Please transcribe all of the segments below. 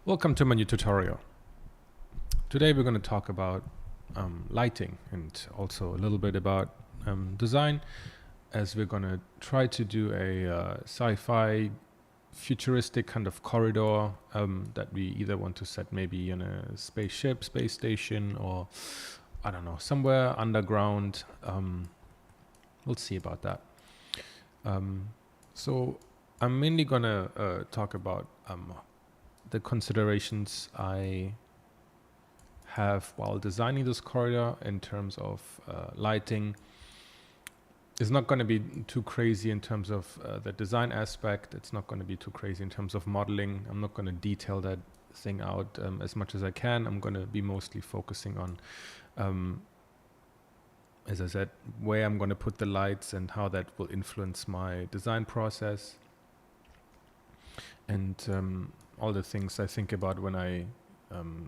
Welcome to my new tutorial. Today we're going to talk about lighting and also a little bit about design, as we're going to try to do a sci-fi futuristic kind of corridor that we either want to set maybe in a spaceship, space station, or I don't know, somewhere underground. We'll see about that. So I'm mainly going to talk about the considerations I have while designing this corridor in terms of lighting. It's not going to be too crazy in terms of the design aspect. It's not going to be too crazy in terms of modeling. I'm not going to detail that thing out as much as I can. I'm going to be mostly focusing on, as I said, where I'm going to put the lights and how that will influence my design process. And all the things I think about when I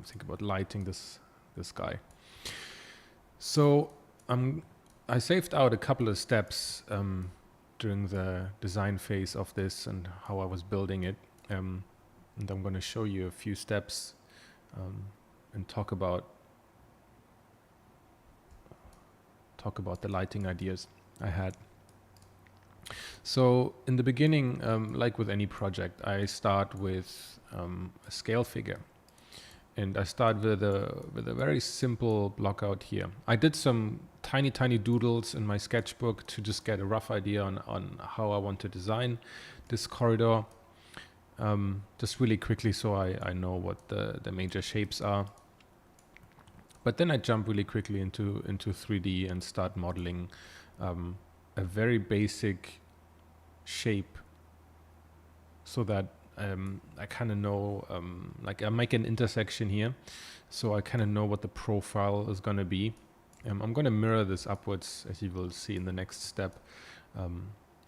think about lighting this guy. So I saved out a couple of steps during the design phase of this and how I was building it, and I'm going to show you a few steps and talk about the lighting ideas I had. So in the beginning, like with any project, I start with a scale figure, and I start with a very simple blockout here. I did some tiny doodles in my sketchbook to just get a rough idea on how I want to design this corridor, just really quickly, so I know what the major shapes are. But then I jump really quickly into 3D and start modeling a very basic shape, so that I kind of know, like I make an intersection here, so I kind of know what the profile is going to be. I'm going to mirror this upwards, as you will see in the next step.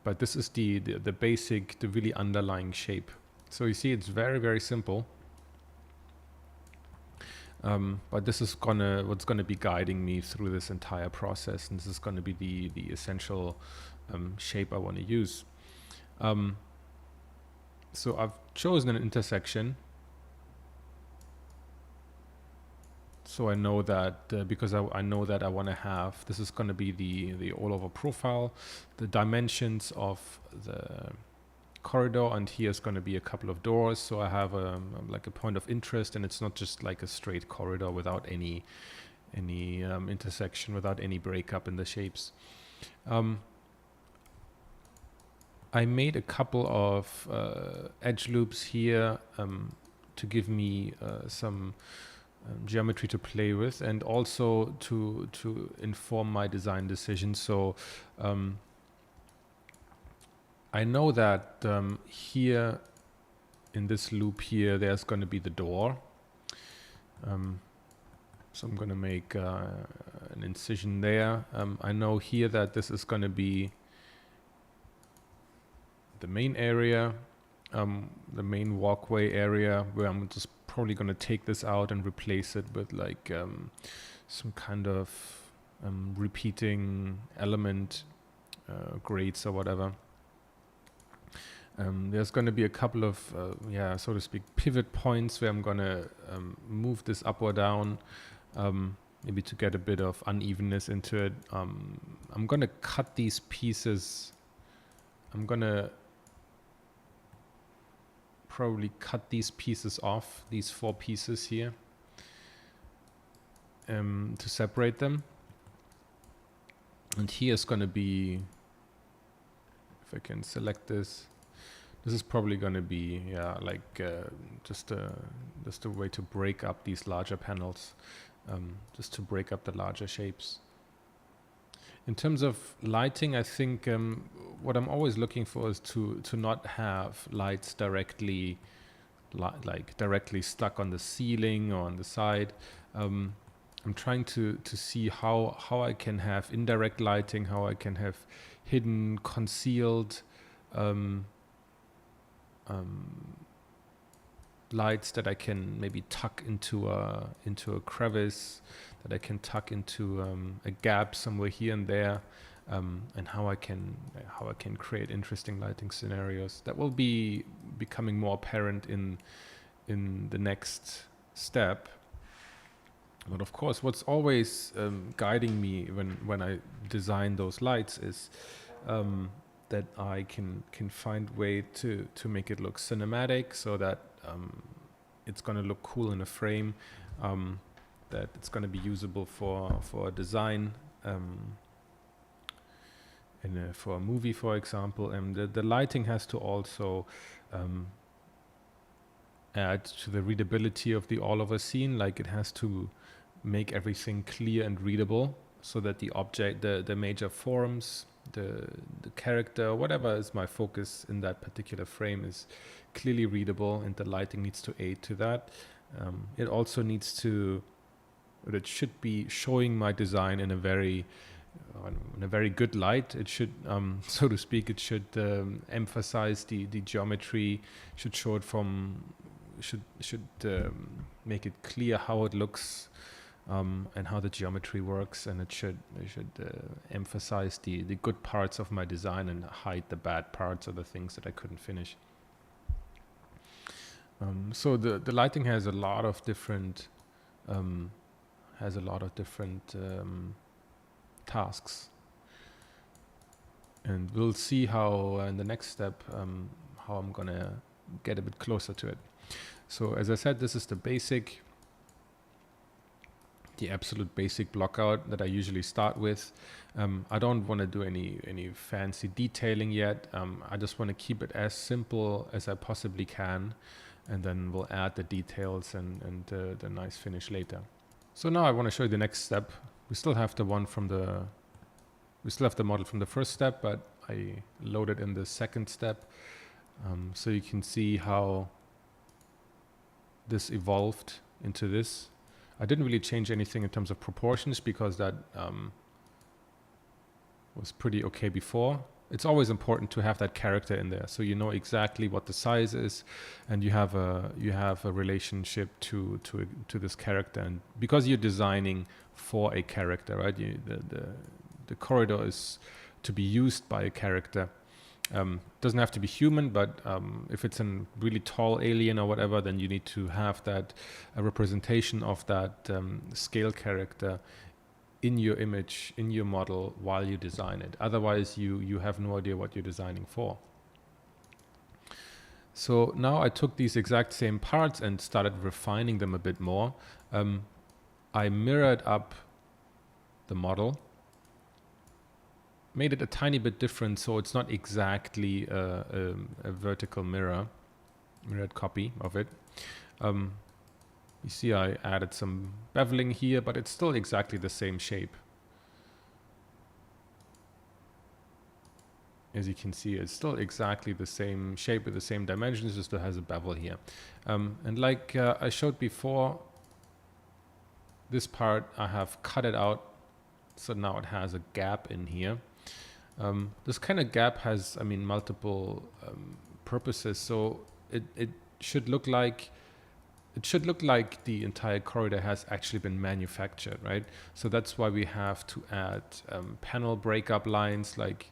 But this is the basic, the really underlying shape. So you see, it's very simple. But this is what's gonna be guiding me through this entire process, and this is gonna be the essential shape I want to use. So I've chosen an intersection, so I know that because I know that I want to have, this is going to be the all-over profile, the dimensions of the corridor, and here's going to be a couple of doors, so I have like a point of interest, and it's not just like a straight corridor without any intersection, without any breakup in the shapes. I made a couple of edge loops here to give me some geometry to play with, and also to inform my design decisions. So I know that here in this loop here, there's going to be the door. So I'm going to make an incision there. I know here that this is going to be the main area, the main walkway area, where I'm just probably going to take this out and replace it with like some kind of repeating element, grades or whatever. There's going to be a couple of, so to speak, pivot points where I'm going to move this up or down, maybe to get a bit of unevenness into it. I'm going to cut these pieces. I'm going to probably cut these pieces off, these 4 pieces here, to separate them. And here's going to be, if I can select this, this is probably going to be like just a way to break up these larger panels, just to break up the larger shapes. In terms of lighting, I think what I'm always looking for is to not have lights directly directly stuck on the ceiling or on the side. I'm trying to see how I can have indirect lighting, how I can have hidden, concealed lights that I can maybe tuck into a crevice, that I can tuck into a gap somewhere here and there, and how I can create interesting lighting scenarios that will be becoming more apparent in in the next step. But of course, what's always guiding me when I design those lights is that I can find way to make it look cinematic, so that it's going to look cool in a frame, that it's going to be usable for a design, for a movie, for example. And the lighting has to also add to the readability of the all-over scene. Like, it has to make everything clear and readable, so that the object, the major forms, the character, whatever is my focus in that particular frame, is clearly readable, and the lighting needs to aid to that. It also needs to, it should be showing my design in a very good light. It should, so to speak, it should emphasize the geometry, should show it from, should make it clear how it looks, and how the geometry works, and it should emphasize the good parts of my design and hide the bad parts or the things that I couldn't finish. So the lighting has a lot of different tasks, and we'll see how in the next step how I'm gonna get a bit closer to it. So as I said, this is the absolute basic blockout that I usually start with. I don't want to do any fancy detailing yet. I just want to keep it as simple as I possibly can, and then we'll add the details and the nice finish later. So now I want to show you the next step. We still have the model from the first step, but I loaded in the second step, so you can see how this evolved into this. I didn't really change anything in terms of proportions, because that was pretty okay before. It's always important to have that character in there, so you know exactly what the size is, and you have a relationship to this character. And because you're designing for a character, right? The corridor is to be used by a character. Doesn't have to be human, but if it's a really tall alien or whatever, then you need to have that representation of that scale character in your image, in your model, while you design it. Otherwise, you have no idea what you're designing for. So now I took these exact same parts and started refining them a bit more. I mirrored up the model, made it a tiny bit different, so it's not exactly a vertical mirrored copy of it. You see I added some beveling here, but it's still exactly the same shape. As you can see, it's still exactly the same shape with the same dimensions, just it has a bevel here. And like I showed before, this part I have cut it out, so now it has a gap in here. This kind of gap has, multiple purposes. So it should look like the entire corridor has actually been manufactured, right? So that's why we have to add panel breakup lines. Like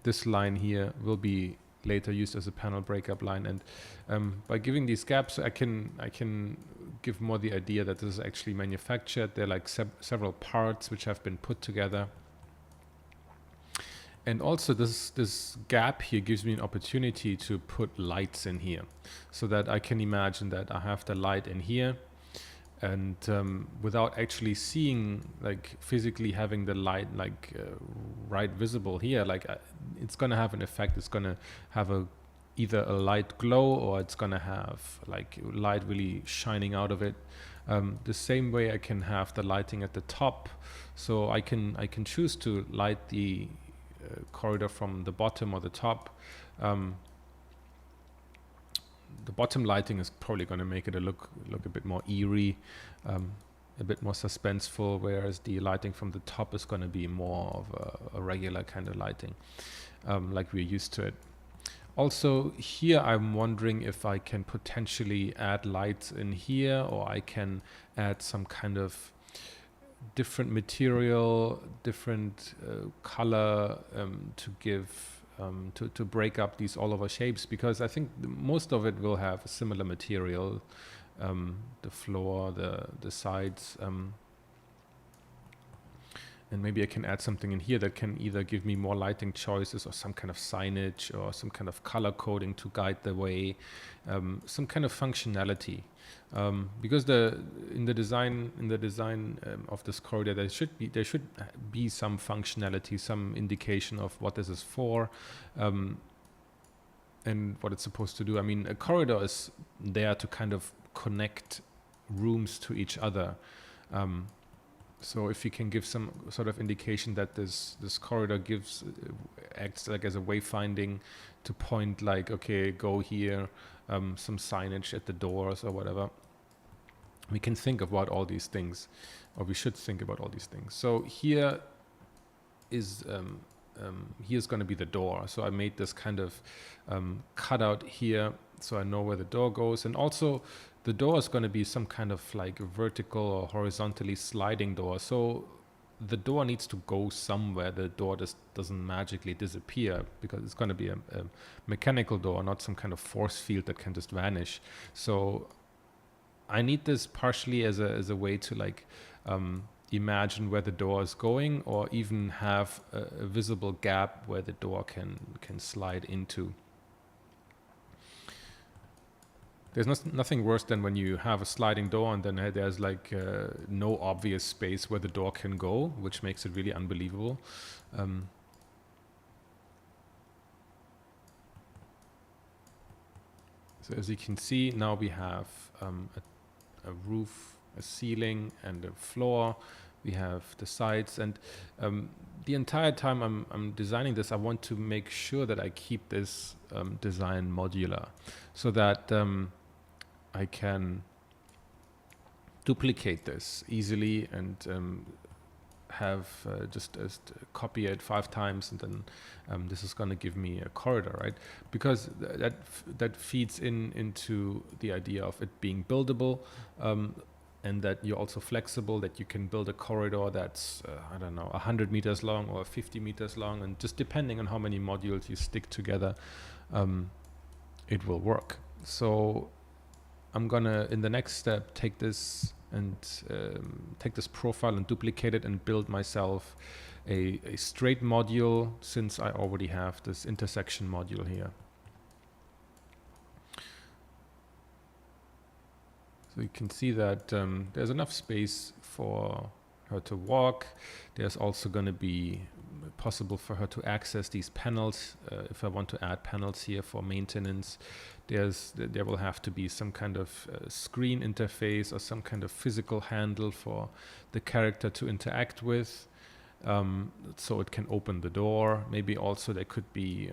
this line here will be later used as a panel breakup line, and by giving these gaps, I can give more the idea that this is actually manufactured. They're like several parts which have been put together. And also this gap here gives me an opportunity to put lights in here, so that I can imagine that I have the light in here, and without actually seeing, like physically having the light right visible here, it's gonna have an effect. It's gonna have either a light glow, or it's gonna have like light really shining out of it. The same way I can have the lighting at the top, so I can choose to light the corridor from the bottom or the top. The bottom lighting is probably going to make it look a bit more eerie, a bit more suspenseful, whereas the lighting from the top is going to be more of a regular kind of lighting, like we're used to it. Also here I'm wondering if I can potentially add lights in here, or I can add some kind of different material, different color, to give to break up these all over shapes, because I think most of it will have a similar material, the floor, the sides, and maybe I can add something in here that can either give me more lighting choices or some kind of signage or some kind of color coding to guide the way, some kind of functionality. Because in the design of this corridor, there should be some functionality, some indication of what this is for, and what it's supposed to do. I mean, a corridor is there to kind of connect rooms to each other. So if you can give some sort of indication that this corridor acts like as a wayfinding to point like, okay, go here, some signage at the doors or whatever, we can think about all these things, or we should think about all these things. So here is here's going to be the door. So I made this kind of cutout here, so I know where the door goes, and also the door is going to be some kind of like a vertical or horizontally sliding door. So the door needs to go somewhere. The door just doesn't magically disappear, because it's going to be a mechanical door, not some kind of force field that can just vanish. So I need this partially as a way to like imagine where the door is going, or even have a visible gap where the door can slide into. There's nothing worse than when you have a sliding door and then there's like no obvious space where the door can go, which makes it really unbelievable. So as you can see, now we have a roof, a ceiling, and a floor. We have the sides, and the entire time I'm designing this, I want to make sure that I keep this design modular, so that I can duplicate this easily and have just copy it 5 times, and then this is going to give me a corridor, right? Because that feeds into the idea of it being buildable, and that you're also flexible, that you can build a corridor that's I don't know, 100 meters long or 50 meters long, and just depending on how many modules you stick together, it will work. So I'm gonna, in the next step, take this and take this profile and duplicate it and build myself a straight module, since I already have this intersection module here. So you can see that there's enough space for her to walk. There's also going to be possible for her to access these panels. If I want to add panels here for maintenance, there will have to be some kind of screen interface or some kind of physical handle for the character to interact with, so it can open the door. Maybe also there could be,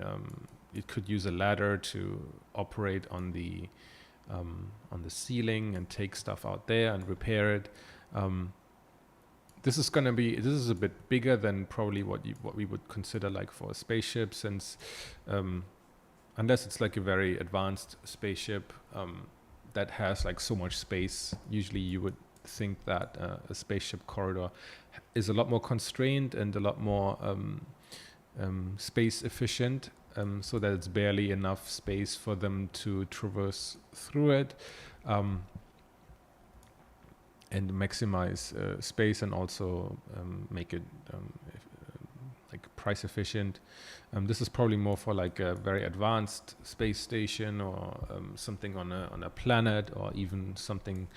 it could use a ladder to operate on the ceiling and take stuff out there and repair it. This is a bit bigger than probably what we would consider like for a spaceship, since unless it's like a very advanced spaceship that has like so much space, usually you would think that a spaceship corridor is a lot more constrained and a lot more space efficient, so that it's barely enough space for them to traverse through it, and maximize space, and also make it like price efficient. This is probably more for like a very advanced space station, or something on a planet, or even something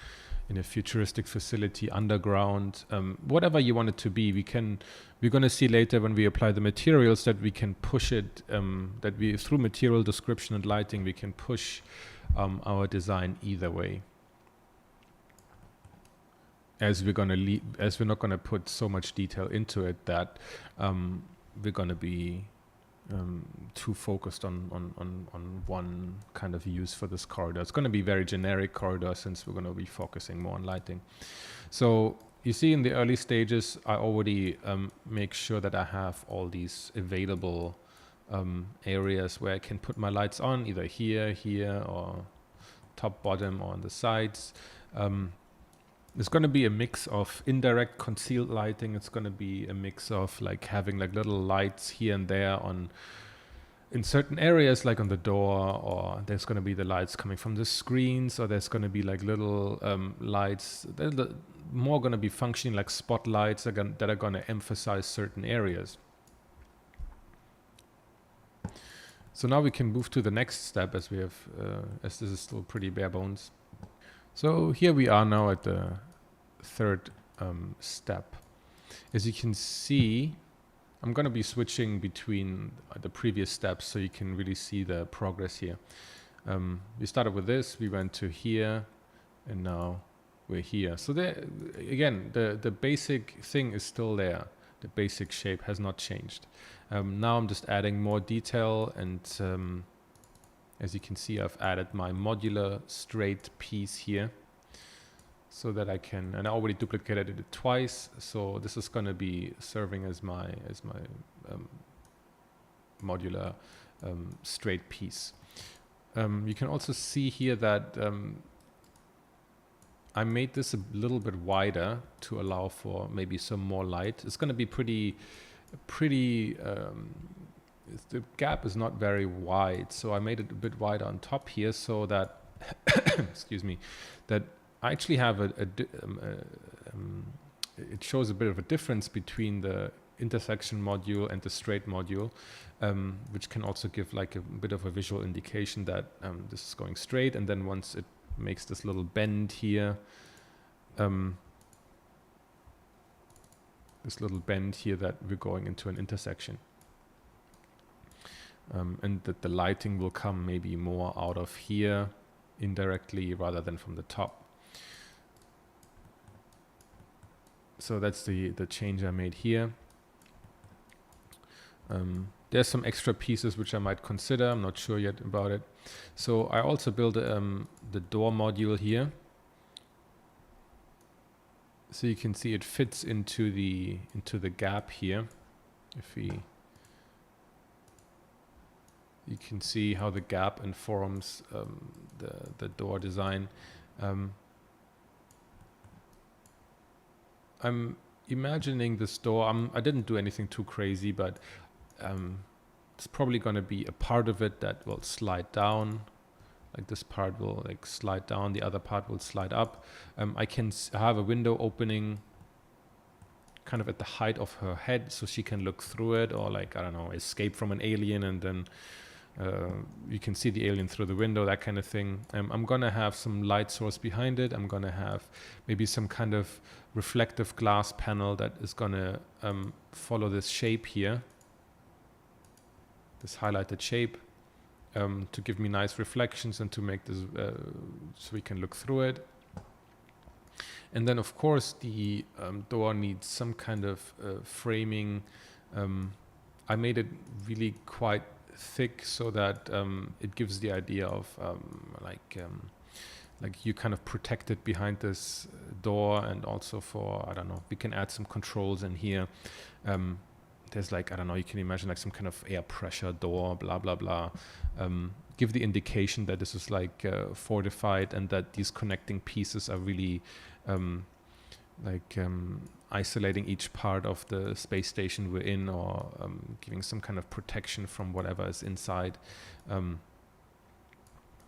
in a futuristic facility underground. Whatever you want it to be, we're going to see later when we apply the materials that we can push it, that we, through material description and lighting, we can push our design either way. As we're not going to put so much detail into it that we're going to be too focused on one kind of use for this corridor. It's going to be very generic corridor, since we're going to be focusing more on lighting. So you see, in the early stages, I already make sure that I have all these available areas where I can put my lights on, either here, or top, bottom, or on the sides. It's going to be a mix of indirect concealed lighting. It's going to be a mix of like having like little lights here and there on in certain areas, like on the door, or there's going to be the lights coming from the screens, or there's going to be like little lights. They're more going to be functioning like spotlights that are going to emphasize certain areas. So now we can move to the next step, as we have, as this is still pretty bare bones. So here we are now at the third step. As you can see, I'm going to be switching between the previous steps so you can really see the progress here. We started with this, we went to here, and now we're here. So there, again, the basic thing is still there. The basic shape has not changed. Now I'm just adding more detail, and as you can see, I've added my modular straight piece here, so that I can, and I already duplicated it twice, so this is going to be serving as my modular straight piece. You can also see here that I made this a little bit wider to allow for maybe some more light. It's going to be pretty, the gap is not very wide, so I made it a bit wider on top here so that, excuse me, that I actually have it shows a bit of a difference between the intersection module and the straight module, which can also give like a bit of a visual indication that this is going straight, and then once it makes this little bend here, that we're going into an intersection. And that the lighting will come maybe more out of here indirectly rather than from the top. So that's the change I made here. There's some extra pieces which I might consider. I'm not sure yet about it. So I also built the door module here. So you can see it fits into the gap here. If you can see how the gap informs the door design. I'm imagining this door, I didn't do anything too crazy, but it's probably going to be a part of it that will slide down. Like this part will like slide down, the other part will slide up. I can have a window opening kind of at the height of her head so she can look through it, or like, I don't know, escape from an alien and then you can see the alien through the window, that kind of thing. I'm going to have some light source behind it. I'm going to have maybe some kind of reflective glass panel that is going to follow this shape here, this highlighted shape, to give me nice reflections and to make this so we can look through it. And then of course the door needs some kind of framing. I made it really quite thick so that it gives the idea of like you kind of protected behind this door, and also for, I don't know, we can add some controls in here. There's like, I don't know, you can imagine like some kind of air pressure door, blah, blah, blah. Give the indication that this is like fortified, and that these connecting pieces are really isolating each part of the space station we're in, or giving some kind of protection from whatever is inside.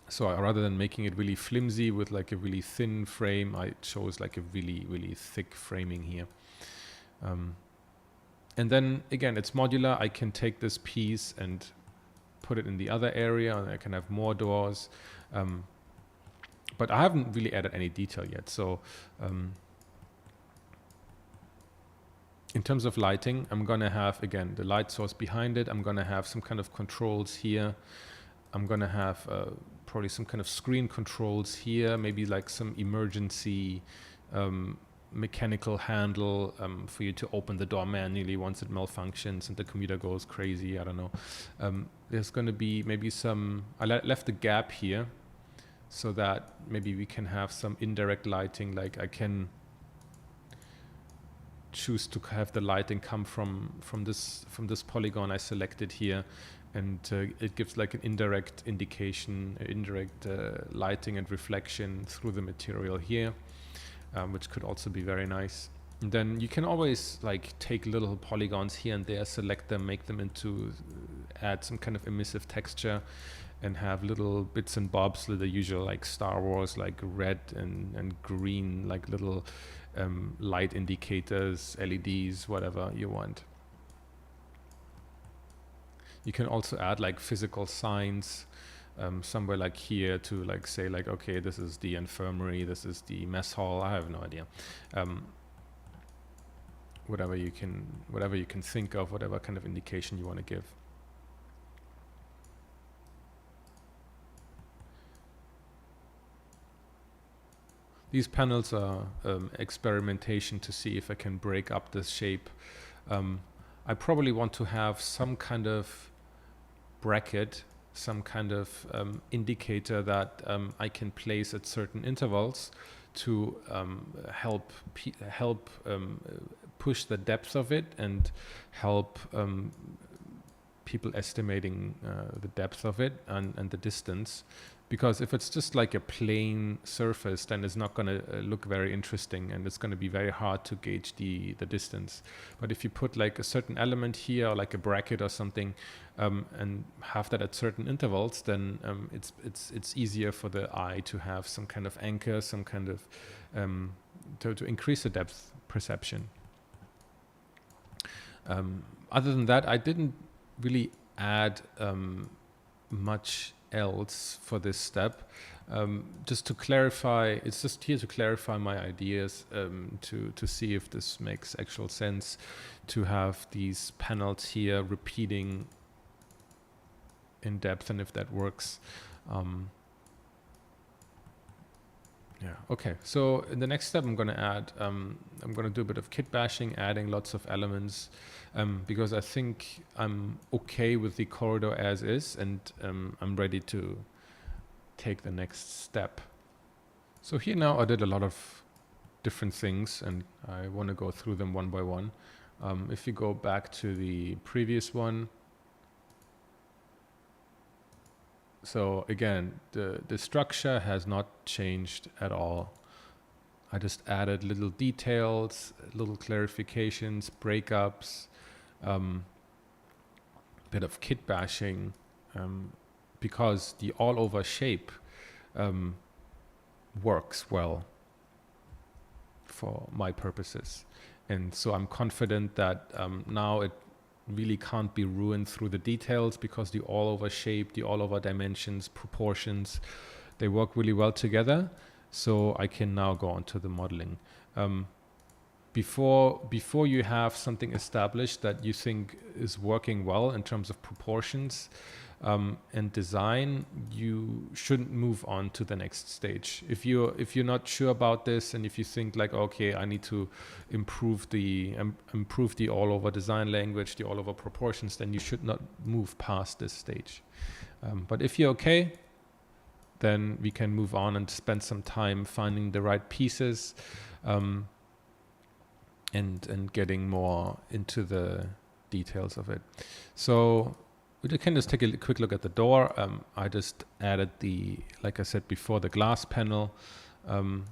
So rather than making it really flimsy with like a really thin frame, I chose like a really, really thick framing here. And then again, it's modular. I can take this piece and put it in the other area, and I can have more doors. But I haven't really added any detail yet. So in terms of lighting, I'm going to have, again, the light source behind it. I'm going to have some kind of controls here. I'm going to have probably some kind of screen controls here, maybe like some emergency mechanical handle for you to open the door manually once it malfunctions and the computer goes crazy. I don't know. There's going to be maybe some, I left a gap here so that maybe we can have some indirect lighting, like I can choose to have the lighting come from this polygon I selected here, and it gives like an indirect indication, indirect lighting and reflection through the material here, which could also be very nice. And then you can always like take little polygons here and there, select them, make them into add some kind of emissive texture and have little bits and bobs, the usual like Star Wars, like red and green, like little light indicators, LEDs, whatever you want. You can also add like physical signs somewhere like here to like say like, okay, this is the infirmary, this is the mess hall. I have no idea. Whatever you can think of, whatever kind of indication you want to give. These panels are experimentation to see if I can break up this shape. I probably want to have some kind of bracket, some kind of indicator that I can place at certain intervals to help push the depth of it and help people estimating the depth of it and the distance. Because if it's just like a plain surface, then it's not going to look very interesting, and it's going to be very hard to gauge the distance. But if you put like a certain element here, or like a bracket or something, and have that at certain intervals, then it's easier for the eye to have some kind of anchor, some kind of to increase the depth perception. Other than that, I didn't really add much else for this step. Just to clarify, it's just here to clarify my ideas, to see if this makes actual sense, to have these panels here repeating in depth, and if that works. Yeah, okay. So in the next step, I'm going to add, I'm going to do a bit of kit bashing, adding lots of elements, because I think I'm okay with the corridor as is, and I'm ready to take the next step. So here now I did a lot of different things, and I want to go through them one by one. If you go back to the previous one, so again, the structure has not changed at all. I just added little details, little clarifications, breakups, bit of kit bashing, because the all-over shape works well for my purposes. And so I'm confident that now it really can't be ruined through the details, because the all-over shape, the all-over dimensions, proportions, they work really well together. So I can now go on to the modeling. Before you have something established that you think is working well in terms of proportions and design, you shouldn't move on to the next stage. If you're not sure about this, and if you think like, okay, I need to improve the all-over design language, the all-over proportions, then you should not move past this stage. But if you're okay, then we can move on and spend some time finding the right pieces, and getting more into the details of it. So we can just take a quick look at the door. I just added like I said before, the glass panel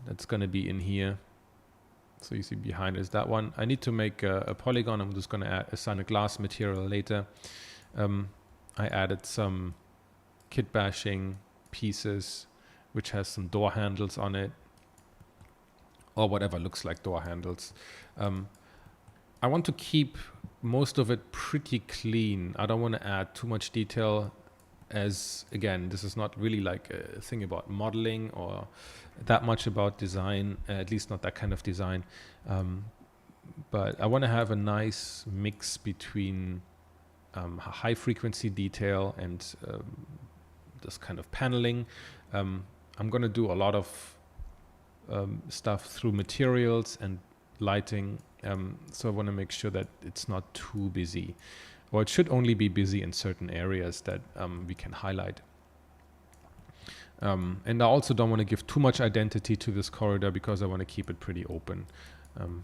that's going to be in here. So you see behind is that one. I need to make a polygon. I'm just going to assign a glass material later. I added some kit bashing pieces, which has some door handles on it, or whatever looks like door handles. I want to keep most of it pretty clean. I don't want to add too much detail, as again, this is not really like a thing about modeling or that much about design, at least not that kind of design. But I want to have a nice mix between high frequency detail and this kind of paneling. I'm going to do a lot of stuff through materials and lighting, so I want to make sure that it's not too busy, or it should only be busy in certain areas that we can highlight. And I also don't want to give too much identity to this corridor, because I want to keep it pretty open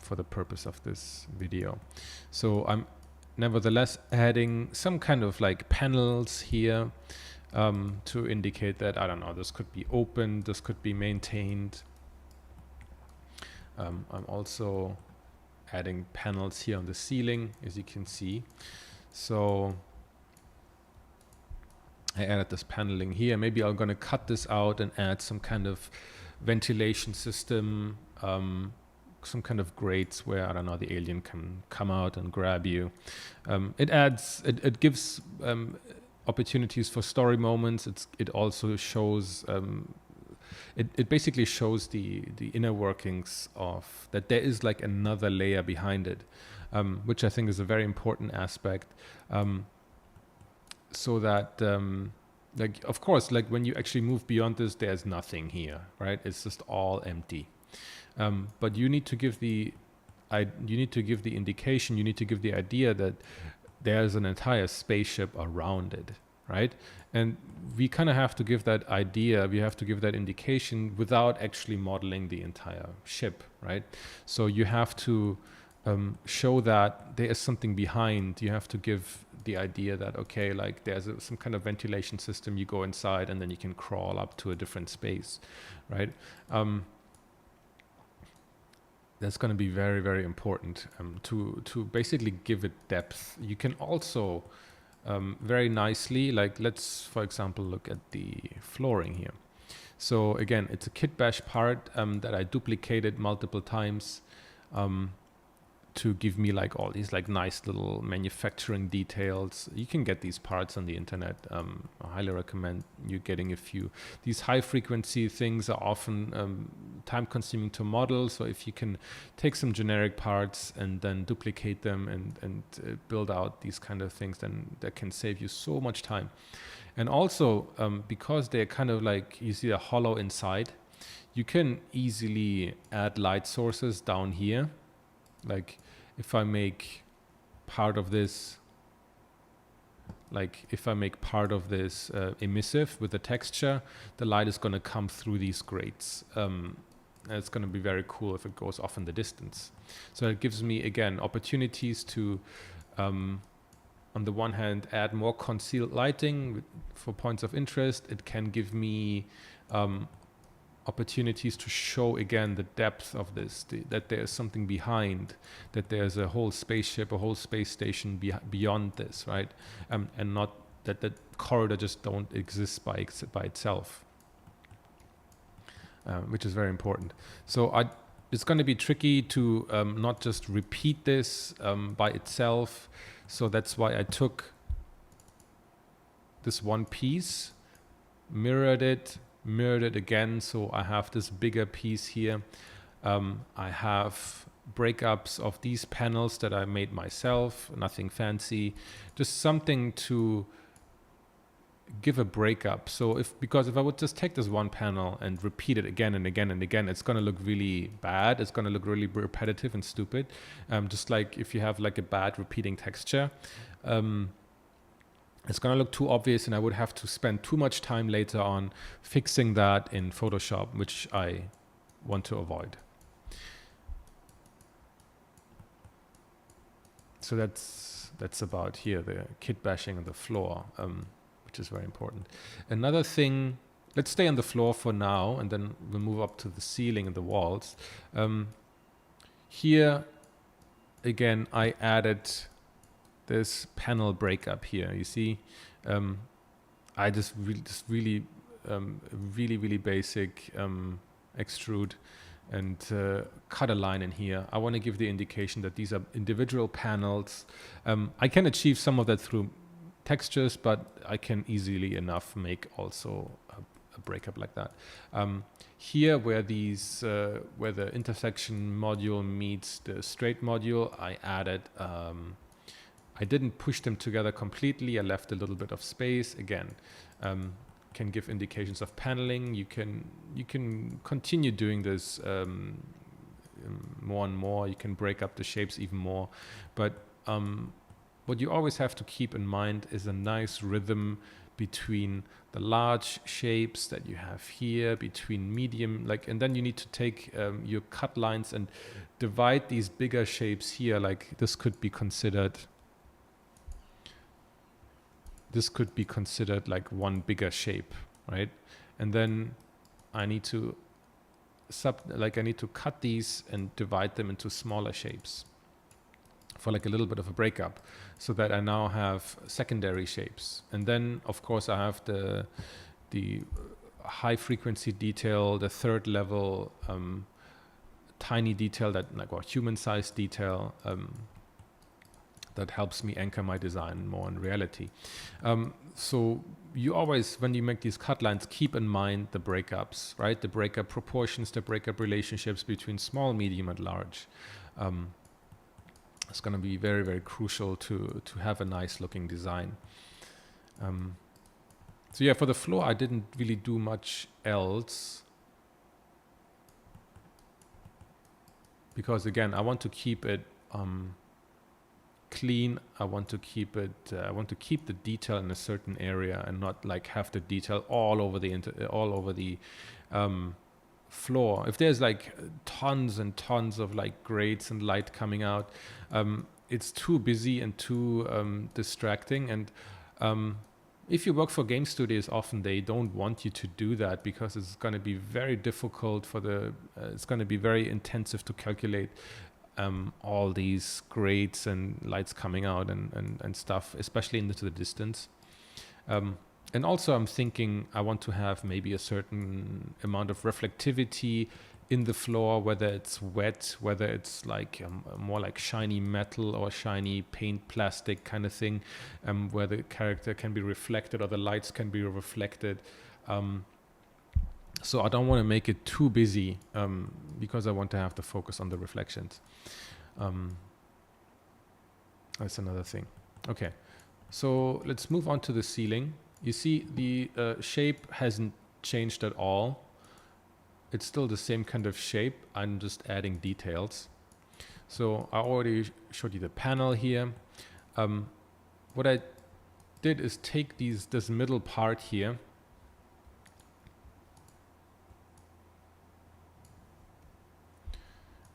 for the purpose of this video. So I'm nevertheless adding some kind of like panels here to indicate that, I don't know, this could be open, this could be maintained. I'm also adding panels here on the ceiling, as you can see. So I added this paneling here. Maybe I'm going to cut this out and add some kind of ventilation system, some kind of grates where, I don't know, the alien can come out and grab you. It gives opportunities for story moments. It also shows, it basically shows the inner workings of that there is like another layer behind it, which I think is a very important aspect. So that, like, of course, like when you actually move beyond this, there's nothing here, right? It's just all empty. But you need to give the indication, you need to give the idea that there's an entire spaceship around it, right? And we kind of have to give that idea, we have to give that indication without actually modeling the entire ship, right? So you have to show that there is something behind. You have to give the idea that, okay, like there's some kind of ventilation system, you go inside and then you can crawl up to a different space, right? That's going to be very, very important to basically give it depth. You can also very nicely, like let's, for example, look at the flooring here. So again, it's a kit bash part that I duplicated multiple times to give me like all these like nice little manufacturing details. You can get these parts on the internet. I highly recommend you getting a few. These high frequency things are often time consuming to model. So if you can take some generic parts and then duplicate them and build out these kind of things, then that can save you so much time. And also because they're kind of like, you see a hollow inside, you can easily add light sources down here. Like if I make part of this, emissive with the texture, the light is going to come through these grates. It's going to be very cool if it goes off in the distance. So it gives me, again, opportunities to, on the one hand, add more concealed lighting for points of interest. It can give me opportunities to show again the depth of this, that there's something behind, that there's a whole spaceship, a whole space station beyond this, right? And not that the corridor just don't exist by itself, which is very important. So it's going to be tricky to not just repeat this by itself. So that's why I took this one piece, mirrored it again, so I have this bigger piece here. I have breakups of these panels that I made myself, nothing fancy, just something to give a breakup. So because if I would just take this one panel and repeat it again and again and again, it's going to look really bad. It's going to look really repetitive and stupid. Just like if you have like a bad repeating texture, it's going to look too obvious, and I would have to spend too much time later on fixing that in Photoshop, which I want to avoid. So that's about here, the kit bashing on the floor, which is very important. Another thing, let's stay on the floor for now, and then we'll move up to the ceiling and the walls. Here, again, I added this panel breakup here. You see, I just really basic extrude and cut a line in here. I want to give the indication that these are individual panels. I can achieve some of that through textures, but I can easily enough make also a breakup like that. Here, where these where the intersection module meets the straight module, I added. I didn't push them together completely. I left a little bit of space. Again, can give indications of paneling. You can continue doing this more and more. You can break up the shapes even more. But what you always have to keep in mind is a nice rhythm between the large shapes that you have here, between medium, and then you need to take your cut lines and divide these bigger shapes here. Like this could be considered like one bigger shape, right? And then I need to cut these and divide them into smaller shapes. for like a little bit of a breakup, so that I now have secondary shapes. And then of course I have the high frequency detail, the third level tiny detail, that like, or human sized detail, that helps me anchor my design more in reality. So you always, when you make these cut lines, keep in mind the breakups, right? The breakup proportions, the breakup relationships between small, medium, and large. It's going to be very, very crucial to have a nice looking design. So yeah, for the floor, I didn't really do much else, because again, I want to keep it clean. I want to keep it. I want to keep the detail in a certain area and not like have the detail all over the floor. If there's like tons and tons of like grades and light coming out, it's too busy and too distracting. And if you work for game studios, often they don't want you to do that, because it's going to be very difficult for it's going to be very intensive to calculate all these grades and lights coming out and stuff, especially into the distance. And also I'm thinking I want to have maybe a certain amount of reflectivity in the floor, whether it's wet, whether it's like more like shiny metal or shiny paint plastic kind of thing, where the character can be reflected or the lights can be reflected. So I don't want to make it too busy, because I want to have the focus on the reflections. That's another thing. Okay, so let's move on to the ceiling. You see the shape hasn't changed at all. It's still the same kind of shape. I'm just adding details. So I already showed you the panel here. What I did is take this middle part here.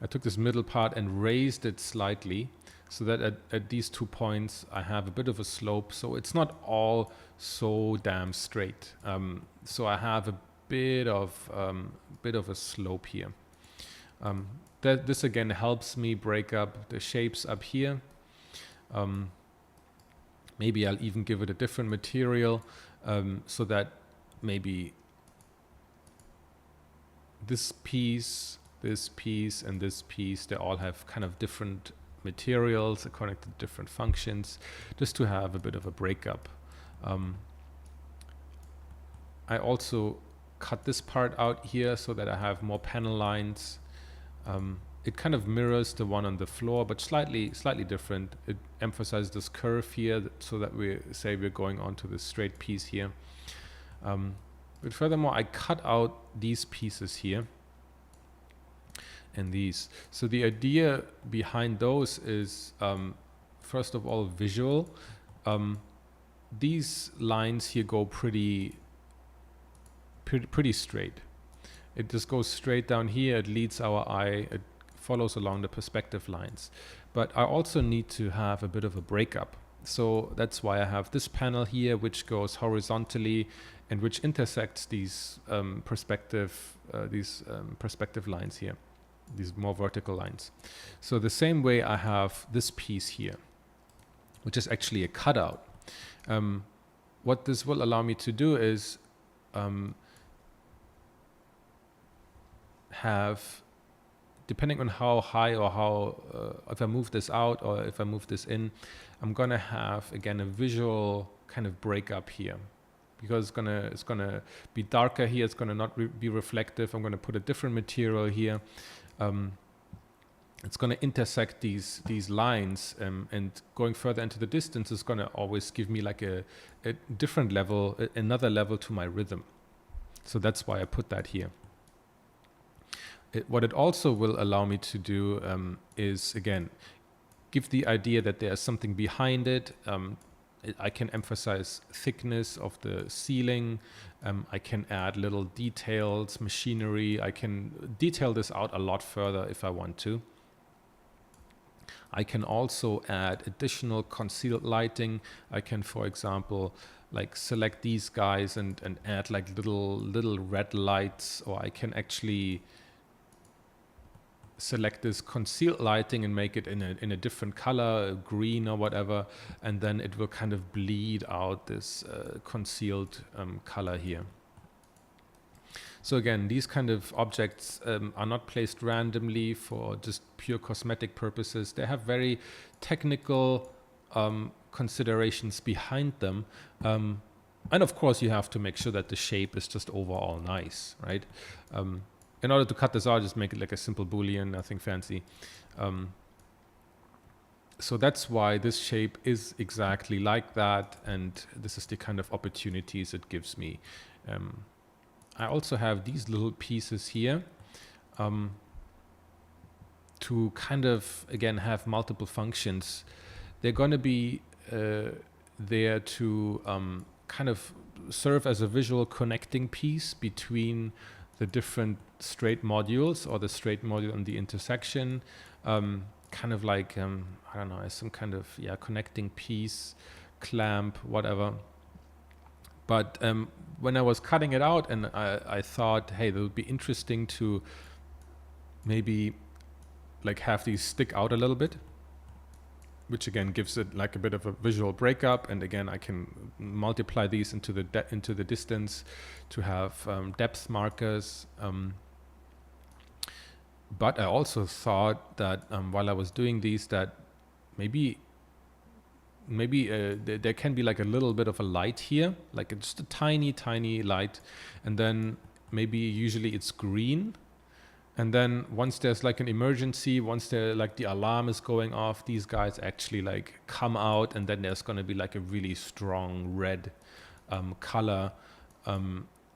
I took this middle part and raised it slightly, so that at these 2 points I have a bit of a slope, so it's not all so damn straight. So I have a bit of a slope here. This again helps me break up the shapes up here. Maybe I'll even give it a different material, so that maybe this piece, and this piece, they all have kind of different materials according to different functions, just to have a bit of a breakup. I also cut this part out here so that I have more panel lines. It kind of mirrors the one on the floor, but slightly different. It emphasizes this curve here, so that we say we're going on to this straight piece here. But furthermore, I cut out these pieces here and these. So the idea behind those is, first of all, visual. These lines here go pretty straight. It just goes straight down here. It leads our eye. It follows along the perspective lines. But I also need to have a bit of a breakup. So that's why I have this panel here, which goes horizontally and which intersects these perspective lines here, these more vertical lines. So the same way I have this piece here, which is actually a cutout. What this will allow me to do is have, depending on how high or how, if I move this out or if I move this in, I'm gonna have again a visual kind of breakup here, because it's gonna be darker here. It's gonna not be reflective. I'm gonna put a different material here. It's gonna intersect these lines, and going further into the distance is gonna always give me like a different level, another level to my rhythm. So that's why I put that here. What it also will allow me to do is, again, give the idea that there's something behind it. I can emphasize thickness of the ceiling. I can add little details, machinery. I can detail this out a lot further if I want to. I can also add additional concealed lighting. I can, for example, like select these guys and add like little red lights, or I can actually select this concealed lighting and make it in a different color, green or whatever, and then it will kind of bleed out this concealed color here. So again, these kind of objects are not placed randomly for just pure cosmetic purposes. They have very technical considerations behind them. And of course, you have to make sure that the shape is just overall nice, right? In order to cut this out, just make it like a simple Boolean, nothing fancy. So that's why this shape is exactly like that, and this is the kind of opportunities it gives me. I also have these little pieces here to kind of, again, have multiple functions. They're going to be there to kind of serve as a visual connecting piece between the different straight modules, or the straight module and the intersection, kind of like, I don't know, as some kind of, connecting piece, clamp, whatever. But when I was cutting it out, and I thought, hey, that would be interesting to maybe like have these stick out a little bit, which again gives it like a bit of a visual breakup. And again, I can multiply these into the distance to have depth markers. But I also thought that while I was doing these, that maybe there can be like a little bit of a light here, like just a tiny light, and then maybe usually it's green, and then once there's like an emergency, once there like the alarm is going off, these guys actually like come out, and then there's going to be like a really strong red color,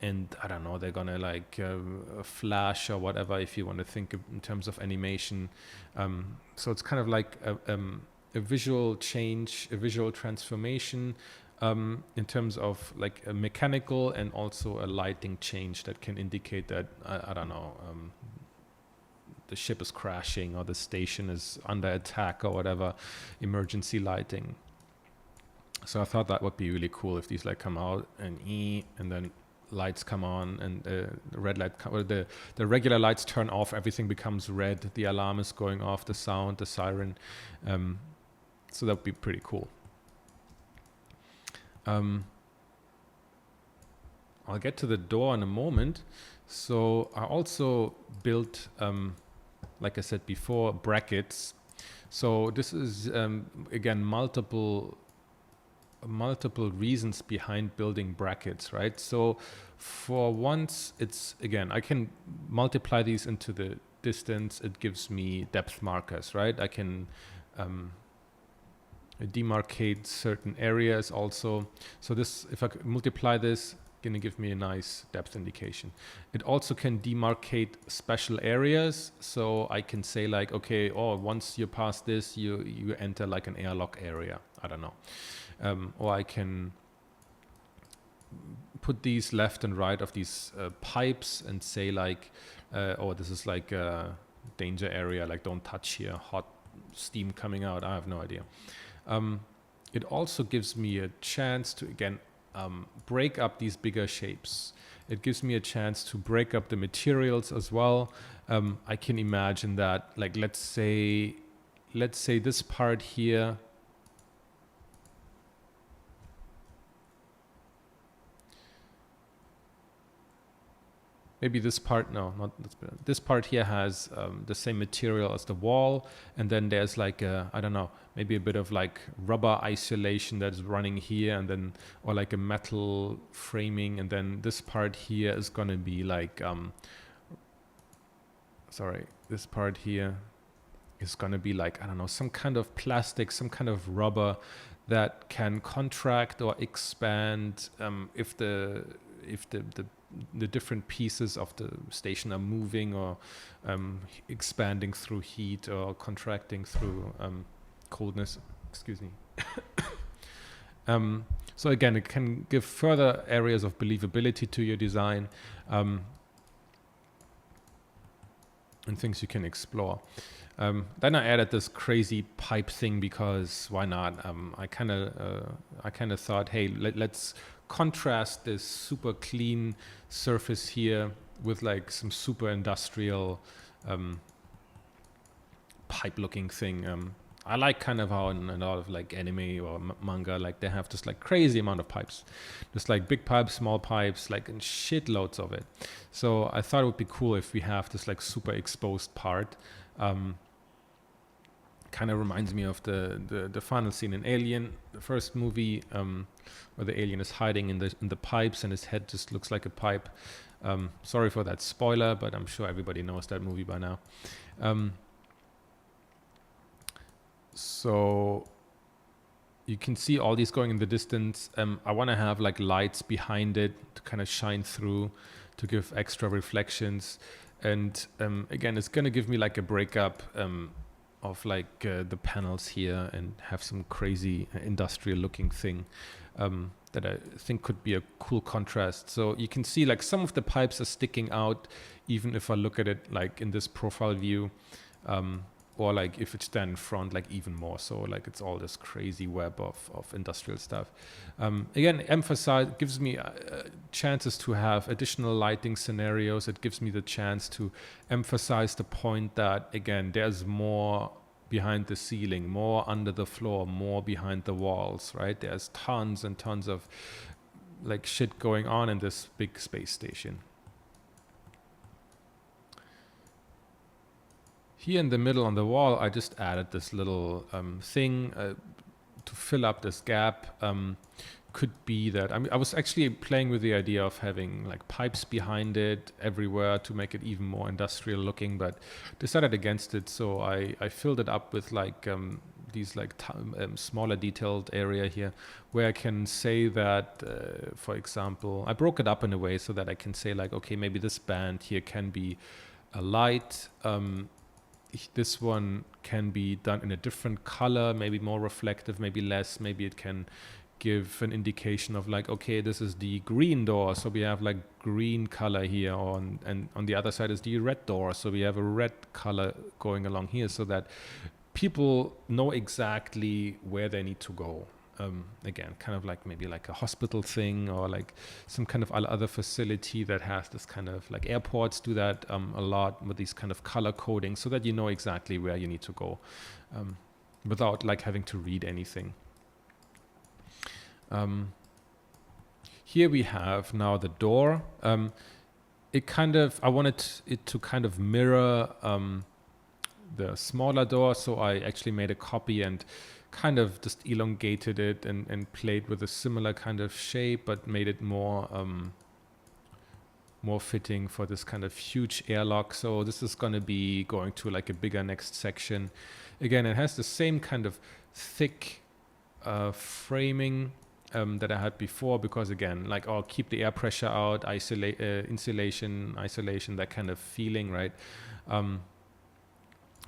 and I don't know, they're gonna like flash or whatever, if you want to think in terms of animation. So it's kind of like a visual change, a visual transformation in terms of like a mechanical and also a lighting change that can indicate that, I don't know, the ship is crashing or the station is under attack or whatever, emergency lighting. So I thought that would be really cool if these like come out and then lights come on, and the red light, or the regular lights turn off, everything becomes red, the alarm is going off, the sound, the siren. So that would be pretty cool. I'll get to the door in a moment. So I also built, like I said before, brackets. So this is, again, multiple reasons behind building brackets, right? So for once, it's, again, I can multiply these into the distance. It gives me depth markers, right? I can demarcate certain areas also. So this, if I multiply this, gonna give me a nice depth indication. It also can demarcate special areas. So I can say like, okay, once you pass this, you enter like an airlock area. I don't know. Or I can put these left and right of these pipes and say like, this is like a danger area, like don't touch here, hot steam coming out. I have no idea. It also gives me a chance to, again, break up these bigger shapes. It gives me a chance to break up the materials as well. I can imagine that, like, let's say this part here, maybe this part, no, not this part here has the same material as the wall, and then there's like I don't know, maybe a bit of like rubber isolation that's running here, and then, or like a metal framing, and then this part here is gonna be like this part here is gonna be like, I don't know, some kind of plastic, some kind of rubber that can contract or expand if the different pieces of the station are moving, or expanding through heat, or contracting through coldness. Excuse me. So again, it can give further areas of believability to your design, and things you can explore. Then I added this crazy pipe thing because why not? I kind of thought, hey, let's contrast this super clean surface here with like some super industrial pipe looking thing. I like kind of how in a lot of like anime or manga, like they have this like crazy amount of pipes, just like big pipes, small pipes, like in shitloads of it. So I thought it would be cool if we have this like super exposed part. Kind of reminds me of the final scene in Alien, the first movie, where the alien is hiding in the pipes and his head just looks like a pipe. Sorry for that spoiler, but I'm sure everybody knows that movie by now. So you can see all these going in the distance. I want to have like lights behind it to kind of shine through, to give extra reflections. And again, it's going to give me like a breakup of like the panels here, and have some crazy industrial looking thing that I think could be a cool contrast. So you can see like some of the pipes are sticking out, even if I look at it like in this profile view. Or like if it's then in front, like even more so, like it's all this crazy web of industrial stuff. Again, gives me chances to have additional lighting scenarios. It gives me the chance to emphasize the point that, again, there's more behind the ceiling, more under the floor, more behind the walls, right? There's tons and tons of like shit going on in this big space station. Here in the middle on the wall, I just added this little thing to fill up this gap. Could be that, I mean, I was actually playing with the idea of having like pipes behind it everywhere to make it even more industrial looking, but decided against it. So I filled it up with like these like smaller detailed area here, where I can say that, for example, I broke it up in a way so that I can say like, okay, maybe this band here can be a light. This one can be done in a different color, maybe more reflective, maybe less. Maybe it can give an indication of like, okay, this is the green door, so we have like green color here, and on the other side is the red door, so we have a red color going along here, so that people know exactly where they need to go. Again, kind of like maybe like a hospital thing, or like some kind of other facility that has this kind of like, airports do that a lot with these kind of color coding, so that you know exactly where you need to go without like having to read anything. Here we have now the door. I wanted it to kind of mirror the smaller door, so I actually made a copy and kind of just elongated it and played with a similar kind of shape, but made it more fitting for this kind of huge airlock. So this is going to be going to like a bigger next section. Again, it has the same kind of thick framing that I had before, because again, like, I'll keep the air pressure out, insulation, isolation, that kind of feeling, right?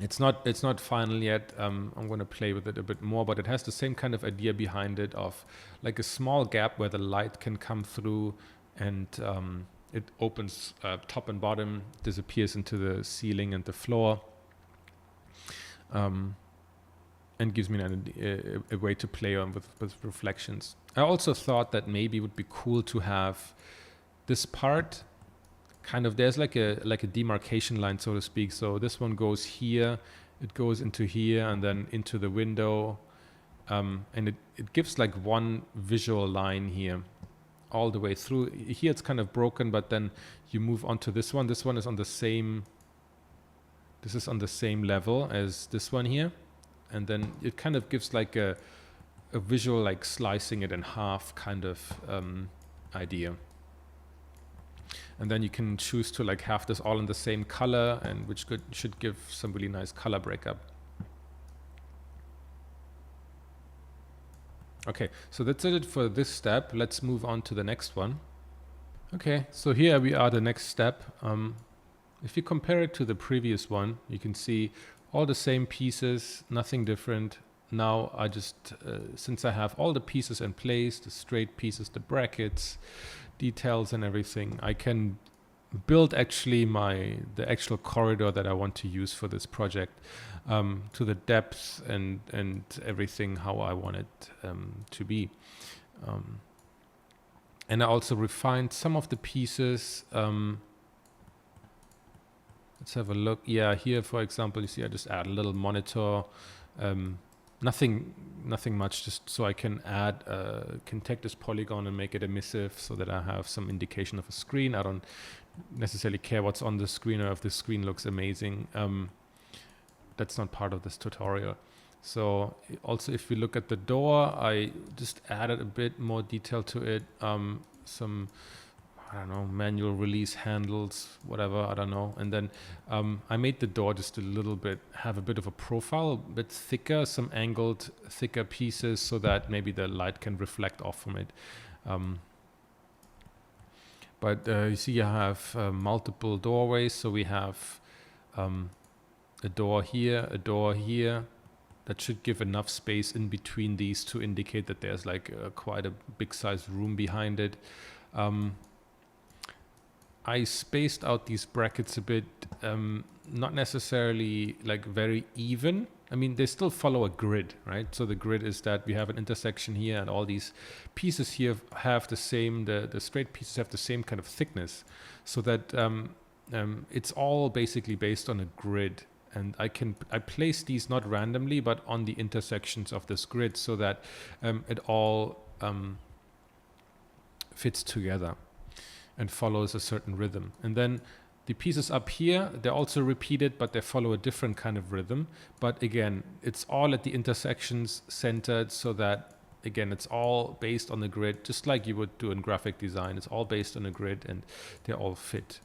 It's not final yet. I'm going to play with it a bit more, but it has the same kind of idea behind it, of like a small gap where the light can come through, and it opens top and bottom, disappears into the ceiling and the floor, and gives me a way to play on with reflections. I also thought that maybe it would be cool to have this part kind of, there's like a demarcation line, so to speak. So this one goes here, it goes into here, and then into the window, and it gives like one visual line here all the way through. Here it's kind of broken, but then you move on to this one. This one is on the same, this is on the same level as this one here, and then it kind of gives like a visual, like slicing it in half kind of idea. And then you can choose to like have this all in the same color, and which should give some really nice color breakup. Okay, so that's it for this step. Let's move on to the next one. Okay, so here we are, the next step. If you compare it to the previous one, you can see all the same pieces, nothing different. Now I just, since I have all the pieces in place, the straight pieces, the brackets, details and everything, I can build actually the actual corridor that I want to use for this project, to the depth and everything how I want it to be. And I also refined some of the pieces Let's have a look. Yeah, here, for example, you see I just add a little monitor. Nothing much, just so I can add, can take this polygon and make it emissive so that I have some indication of a screen. I don't necessarily care what's on the screen or if the screen looks amazing. That's not part of this tutorial. So also if we look at the door, I just added a bit more detail to it. Some, I don't know, manual release handles, whatever, I don't know. And then I made the door just a little bit, have a bit of a profile, a bit thicker, some angled, thicker pieces so that maybe the light can reflect off from it. But you see I have multiple doorways. So we have a door here, that should give enough space in between these to indicate that there's like quite a big sized room behind it. I spaced out these brackets a bit, not necessarily like very even. I mean, they still follow a grid, right? So the grid is that we have an intersection here and all these pieces here have the same, the straight pieces have the same kind of thickness, so that it's all basically based on a grid. And I place these not randomly, but on the intersections of this grid so that it all fits together and follows a certain rhythm. And then the pieces up here, they're also repeated, but they follow a different kind of rhythm. But again, it's all at the intersections centered so that, again, it's all based on the grid, just like you would do in graphic design. It's all based on a grid and they all fit.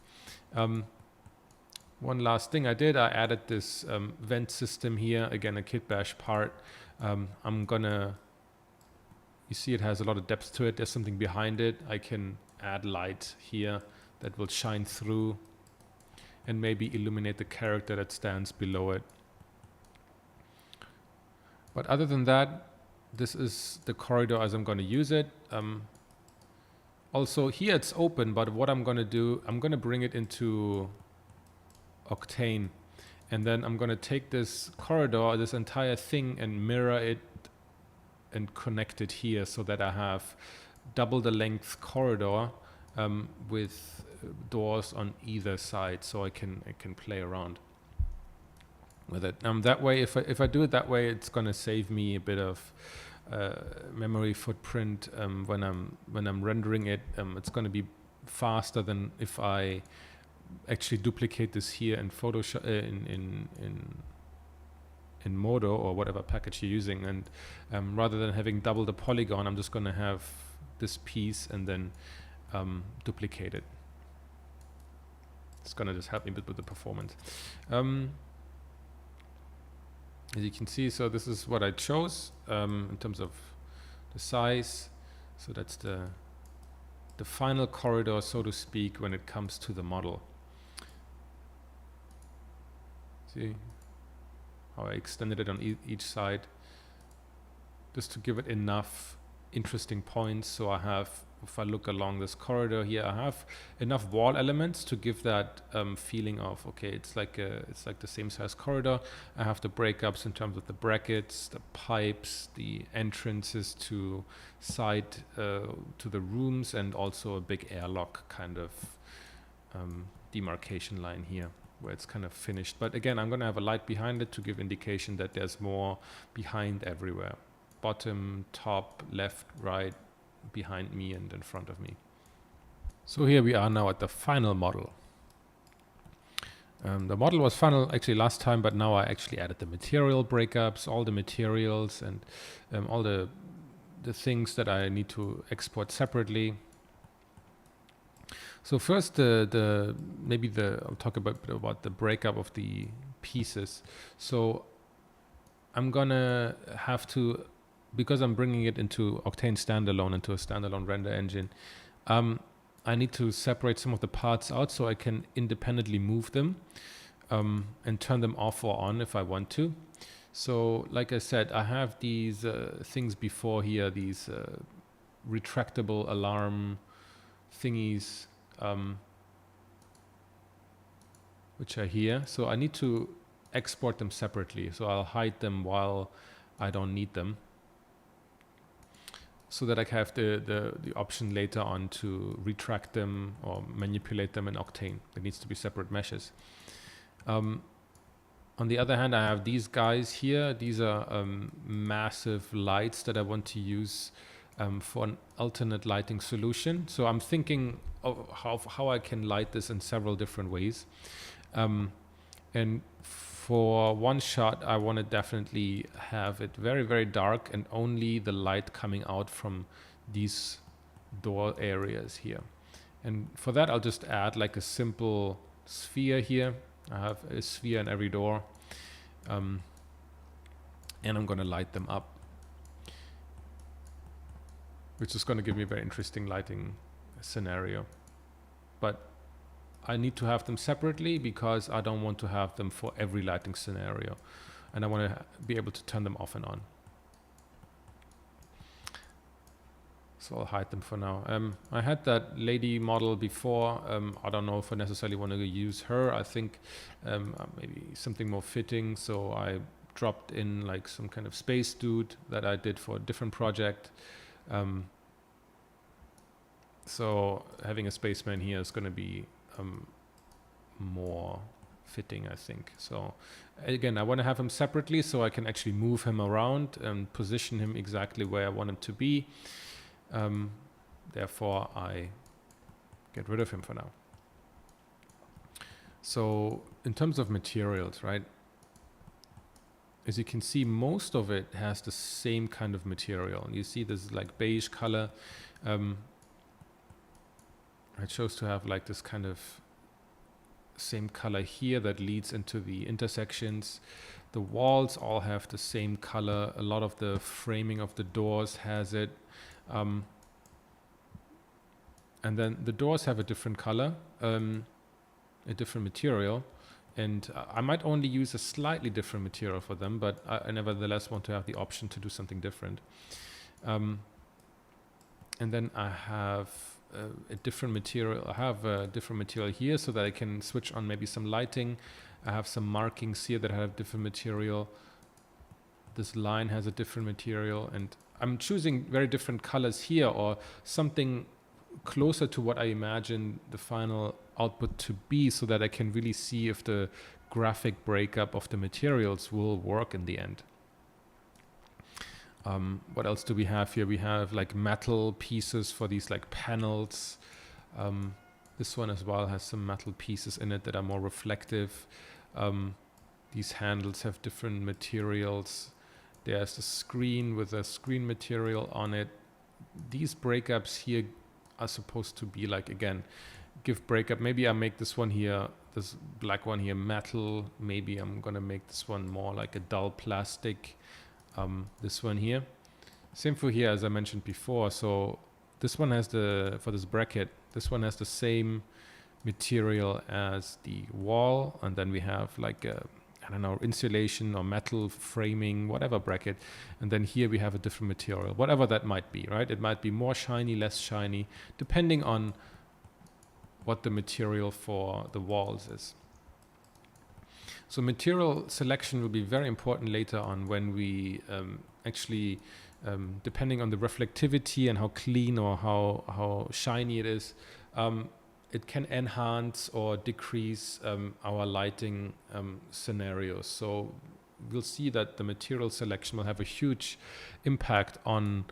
One last thing I did, I added this vent system here, again, a kit bash part. You see it has a lot of depth to it. There's something behind it. I can add light here that will shine through and maybe illuminate the character that stands below it. But other than that, this is the corridor as I'm going to use it. Also here it's open, but what I'm going to do, I'm going to bring it into Octane, and then I'm going to take this corridor, this entire thing, and mirror it and connect it here so that I have double the length corridor with doors on either side, so I can play around with it. That way, if I do it that way, it's going to save me a bit of memory footprint when I'm rendering it. It's going to be faster than if I actually duplicate this here in Photoshop in Modo or whatever package you're using, and rather than having double the polygon, I'm just going to have this piece and then duplicate it. It's going to just help me a bit with the performance. As you can see, so this is what I chose in terms of the size. So that's the final corridor, so to speak, when it comes to the model. See how I extended it on each side, just to give it enough interesting points. So I have, if I look along this corridor here, I have enough wall elements to give that feeling of, okay, it's like the same size corridor. I have the breakups in terms of the brackets, the pipes, the entrances to side to the rooms, and also a big airlock kind of demarcation line here, where it's kind of finished. But again, I'm going to have a light behind it to give indication that there's more behind everywhere. Bottom, top, left, right, behind me and in front of me. So here we are now at the final model. The model was final actually last time, but now I actually added the material breakups, all the materials, and all the things that I need to export separately. So first, I'll talk about the breakup of the pieces. So I'm gonna have to, because I'm bringing it into Octane Standalone, into a standalone render engine, I need to separate some of the parts out so I can independently move them and turn them off or on if I want to. So like I said, I have these things before here, these retractable alarm thingies, which are here. So I need to export them separately. So I'll hide them while I don't need them, so that I can have the option later on to retract them or manipulate them in Octane. There needs to be separate meshes. On the other hand, I have these guys here. These are massive lights that I want to use for an alternate lighting solution. So I'm thinking of how I can light this in several different ways. And for one shot, I want to definitely have it very, very dark and only the light coming out from these door areas here. And for that, I'll just add like a simple sphere here. I have a sphere in every door. And I'm going to light them up, which is going to give me a very interesting lighting scenario. But I need to have them separately because I don't want to have them for every lighting scenario. And I want to be able to turn them off and on. So I'll hide them for now. I had that lady model before. I don't know if I necessarily want to use her. I think maybe something more fitting. So I dropped in like some kind of space dude that I did for a different project. So having a spaceman here is going to be more fitting, I think. So again, I want to have him separately so I can actually move him around and position him exactly where I want him to be. Therefore, I get rid of him for now. So in terms of materials, right? As you can see, most of it has the same kind of material. You see this like beige color. It shows to have like this kind of same color here that leads into the intersections. The walls all have the same color. A lot of the framing of the doors has it. And then the doors have a different color, a different material. And I might only use a slightly different material for them, but I nevertheless want to have the option to do something different. And then I have a different material. I have a different material here so that I can switch on maybe some lighting. I have some markings here that have different material. This line has a different material, and I'm choosing very different colors here, or something closer to what I imagine the final output to be, so that I can really see if the graphic breakup of the materials will work in the end. What else do we have here? We have like metal pieces for these like panels. This one as well has some metal pieces in it that are more reflective. These handles have different materials. There's the screen with a screen material on it. These breakups here are supposed to be like, again, give breakup. Maybe I make this one here, this black one here, metal. Maybe I'm gonna make this one more like a dull plastic. This one here. Same for here as I mentioned before. So this one has for this bracket, this one has the same material as the wall. And then we have like a, I don't know, insulation or metal framing, whatever bracket. And then here we have a different material, whatever that might be, right? It might be more shiny, less shiny, depending on what the material for the walls is. So material selection will be very important later on when we actually, depending on the reflectivity and how clean or how shiny it is, it can enhance or decrease our lighting scenarios. So we'll see that the material selection will have a huge impact on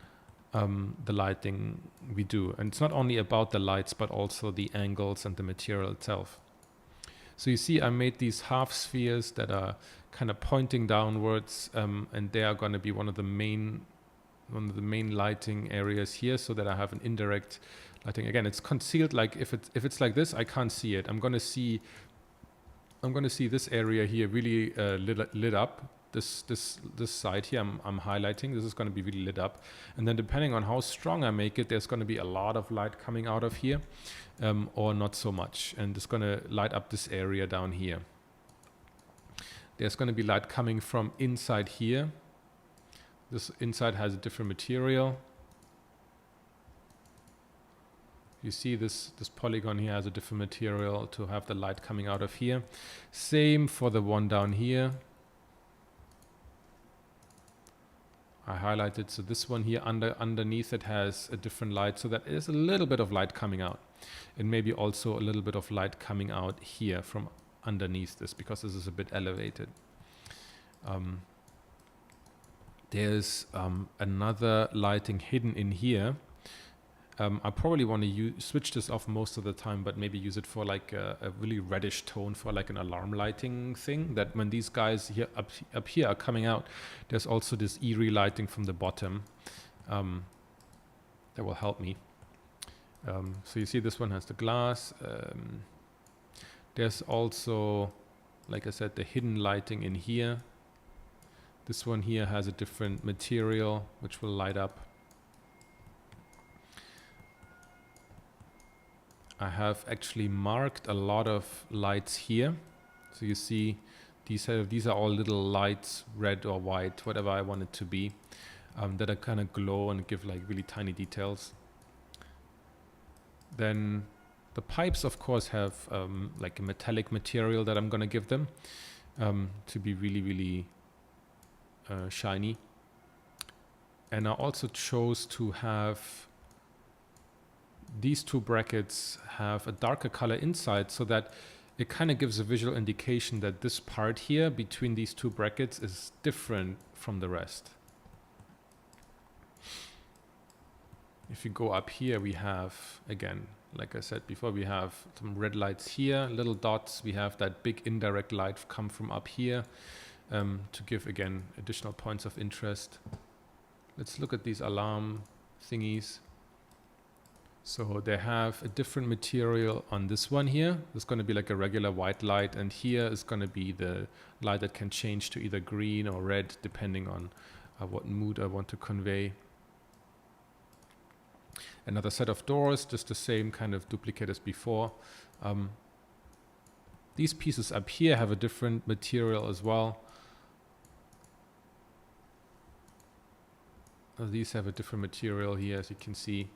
the lighting we do. And it's not only about the lights, but also the angles and the material itself. So you see I made these half spheres that are kind of pointing downwards, and they are going to be one of the main lighting areas here, so that I have an indirect lighting. Again, it's concealed. Like if it's like this, I can't see it. I'm going to see this area here really lit up. This side here I'm highlighting. This is going to be really lit up, and then depending on how strong I make it, there's going to be a lot of light coming out of here, or not so much, and it's going to light up this area down here. There's going to be light coming from inside here. This inside has a different material. You see this polygon here has a different material to have the light coming out of here. Same for the one down here. I highlighted, so this one here underneath it has a different light, so that there's a little bit of light coming out, and maybe also a little bit of light coming out here from underneath this because this is a bit elevated. There's another lighting hidden in here. I probably want to switch this off most of the time, but maybe use it for like a really reddish tone for like an alarm lighting thing, that when these guys here up here are coming out, there's also this eerie lighting from the bottom. That will help me. So you see this one has the glass. There's also, like I said, the hidden lighting in here. This one here has a different material which will light up. I have actually marked a lot of lights here. So you see these are all little lights, red or white, whatever I want it to be, that are kind of glow and give like really tiny details. Then the pipes, of course, have like a metallic material that I'm going to give them to be really, really shiny. And I also chose to have these two brackets have a darker color inside, so that it kind of gives a visual indication that this part here between these two brackets is different from the rest. If you go up here, we have, again, like I said before, we have some red lights here, little dots. We have that big indirect light come from up here to give, again, additional points of interest. Let's look at these alarm thingies. So they have a different material on this one here. There's going to be like a regular white light, and here is going to be the light that can change to either green or red depending on what mood I want to convey. Another set of doors, just the same kind of duplicate as before. These pieces up here have a different material as well. These have a different material here, as you can see.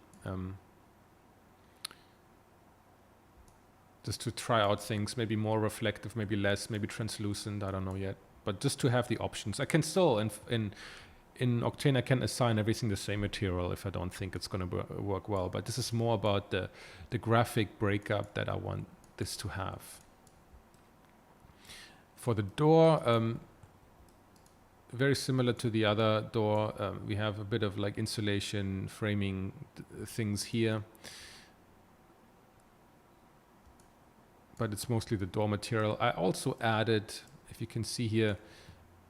Just to try out things, maybe more reflective, maybe less, maybe translucent, I don't know yet. But just to have the options. I can still, in Octane, I can assign everything the same material if I don't think it's going to work well. But this is more about the graphic breakup that I want this to have. For the door, very similar to the other door, we have a bit of like insulation framing things here. But it's mostly the door material. I also added, if you can see here,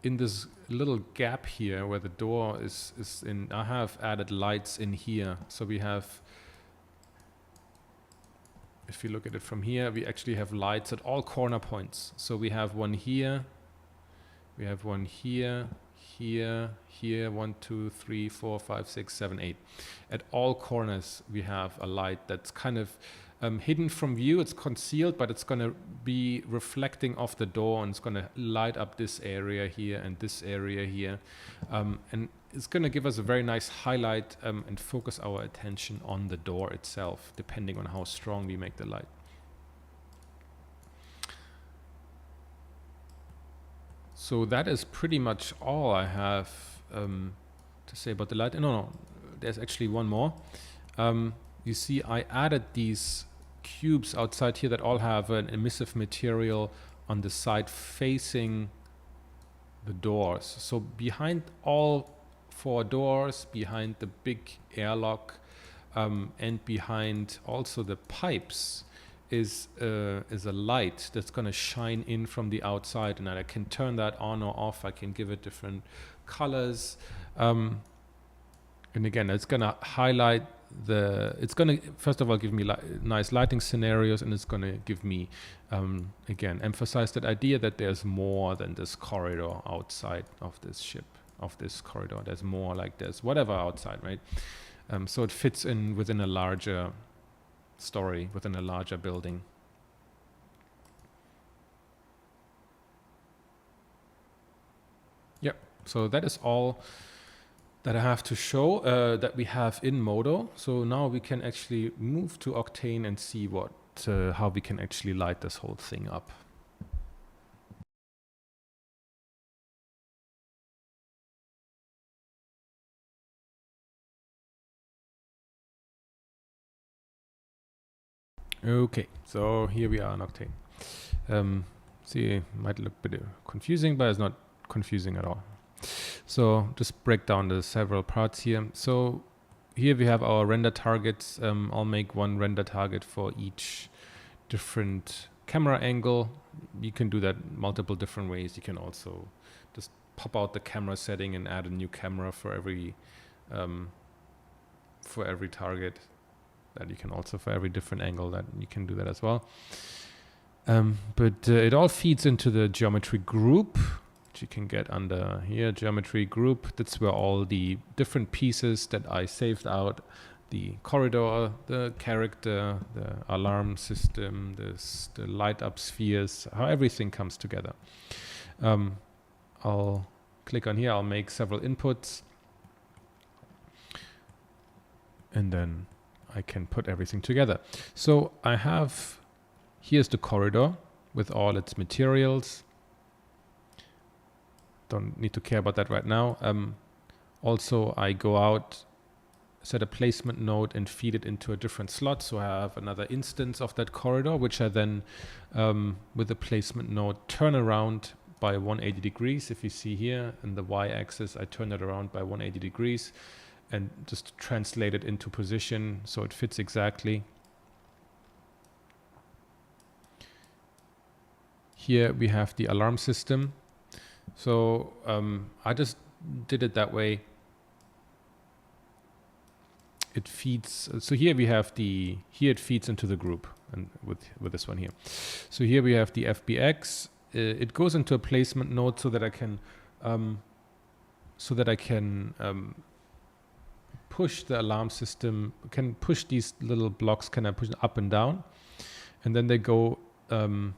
in this little gap here where the door is in, I have added lights in here. So we have, if you look at it from here, we actually have lights at all corner points. So we have one here, we have one here, here, 1, 2, 3, 4, 5, 6, 7, 8. At all corners we have a light that's kind of hidden from view. It's concealed, but it's going to be reflecting off the door, and it's going to light up this area here and this area here. And it's going to give us a very nice highlight and focus our attention on the door itself, depending on how strong we make the light. So that is pretty much all I have to say about the light. No, there's actually one more. You see, I added these cubes outside here that all have an emissive material on the side facing the doors. So behind all 4 doors, behind the big airlock, and behind also the pipes is a light that's going to shine in from the outside, and I can turn that on or off. I can give it different colors. And again, it's going to highlight it's going to first of all give me nice lighting scenarios, and it's going to give me again emphasize that idea that there's more than this corridor outside of this ship, of this corridor. There's more, like there's whatever outside, right? So it fits in within a larger story, within a larger building. Yep, so that is all that I have to show that we have in Modo. So now we can actually move to Octane and see how we can actually light this whole thing up. Okay, so here we are in Octane. See, it might look a bit confusing, but it's not confusing at all. So just break down the several parts here. So here we have our render targets. I'll make one render target for each different camera angle. You can do that multiple different ways. You can also just pop out the camera setting and add a new camera for every target. That you can also for every different angle, that you can do that as well. But it all feeds into the geometry group, which you can get under here, geometry group. That's where all the different pieces that I saved out, the corridor, the character, the alarm system, the light up spheres, how everything comes together. I'll click on here, I'll make several inputs, and then I can put everything together. So I have, here's the corridor with all its materials. Don't need to care about that right now. Also, I go out, set a placement node and feed it into a different slot. So I have another instance of that corridor, which I then, with the placement node, turn around by 180 degrees. If you see here in the y-axis, I turn it around by 180 degrees and just translate it into position so it fits exactly. Here we have the alarm system. So I just did it that way. It feeds, so here we have the, here it feeds into the group, and with this one here. So here we have the FBX. It goes into a placement node so that I can push the alarm system, can push these little blocks, can I push up and down, and then they go, and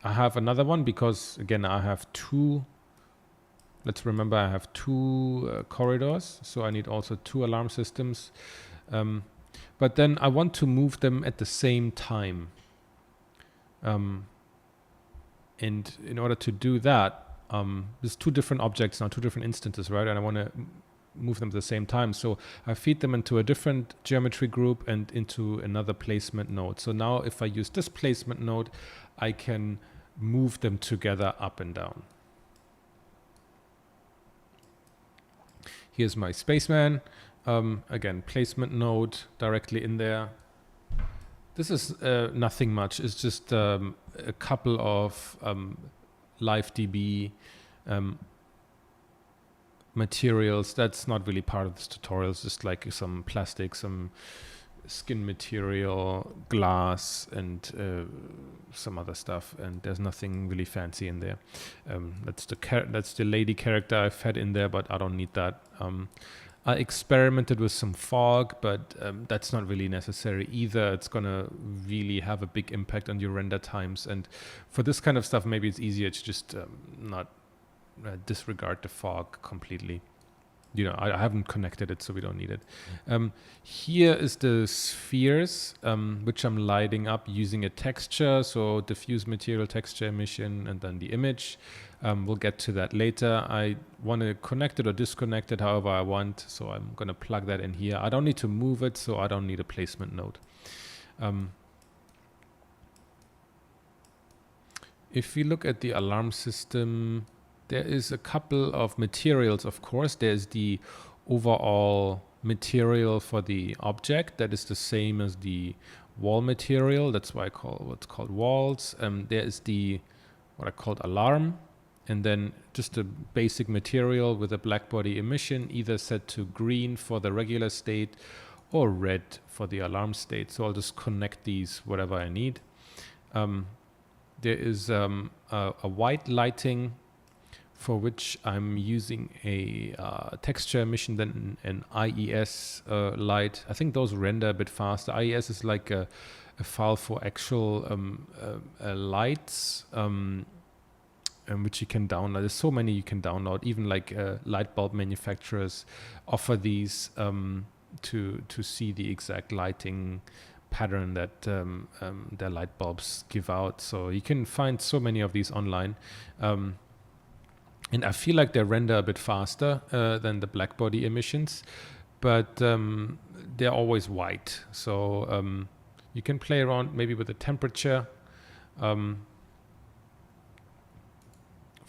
I have another one because again I have two. Let's remember I have two corridors, so I need also two alarm systems. But then I want to move them at the same time. And in order to do that, there's two different objects now, two different instances, right? And I want to move them at the same time. So I feed them into a different geometry group and into another placement node. So now if I use this placement node, I can move them together up and down. Here's my spaceman. Again, placement node directly in there. This is nothing much. It's just a couple of LiveDB materials. That's not really part of this tutorial. It's just like some plastic, some skin material, glass, and some other stuff. And there's nothing really fancy in there. That's the lady character I've had in there, but I don't need that. I experimented with some fog, but that's not really necessary either. It's gonna really have a big impact on your render times. And for this kind of stuff, maybe it's easier to just not disregard the fog completely. You know, I haven't connected it, so we don't need it. Here is the spheres, which I'm lighting up using a texture. So diffuse material texture emission and then the image. We'll get to that later. I want to connect it or disconnect it however I want. So I'm going to plug that in here. I don't need to move it, so I don't need a placement node. If we look at the alarm system, there is a couple of materials, of course. There's the overall material for the object that is the same as the wall material. That's why I call what's called walls. There is the what I called alarm, and then just a basic material with a black body emission, either set to green for the regular state or red for the alarm state. So I'll just connect these whatever I need. There is a white lighting, for which I'm using a texture emission, then an IES light. I think those render a bit faster. IES is like a file for actual lights, which you can download. There's so many you can download. Even like light bulb manufacturers offer these to see the exact lighting pattern that their light bulbs give out. So you can find so many of these online. And I feel like they render a bit faster than the black body emissions, but they're always white. So you can play around maybe with the temperature.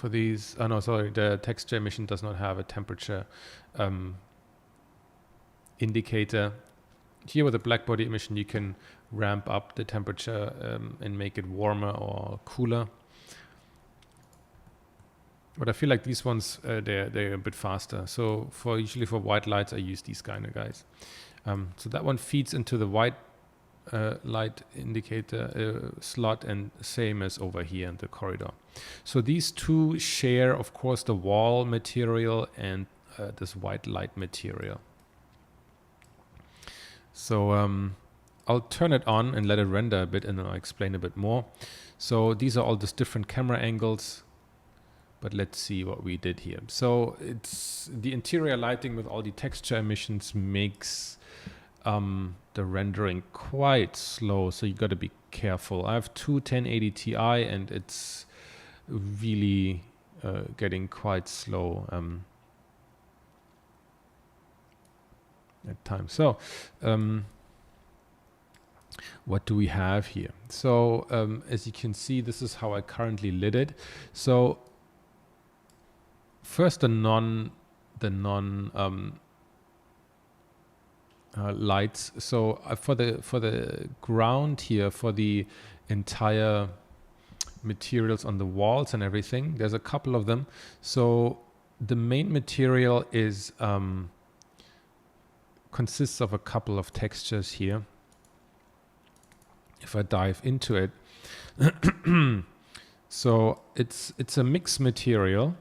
for these. Oh no, sorry, the texture emission does not have a temperature indicator. Here with the black body emission, you can ramp up the temperature and make it warmer or cooler. But I feel like these ones, they're a bit faster. So usually for white lights, I use these kind of guys. So that one feeds into the white light indicator slot, and same as over here in the corridor. So these two share, of course, the wall material and this white light material. So I'll turn it on and let it render a bit, and then I'll explain a bit more. So these are all just different camera angles, but let's see what we did here. So it's the interior lighting with all the texture emissions makes the rendering quite slow, so you got to be careful. I have two 1080 Ti, and it's really getting quite slow at times. So what do we have here? So as you can see, this is how I currently lit it. So first the non lights. So for the ground here, for the entire materials on the walls and everything, there's a couple of them. So the main material is consists of a couple of textures here. If I dive into it, so it's a mixed material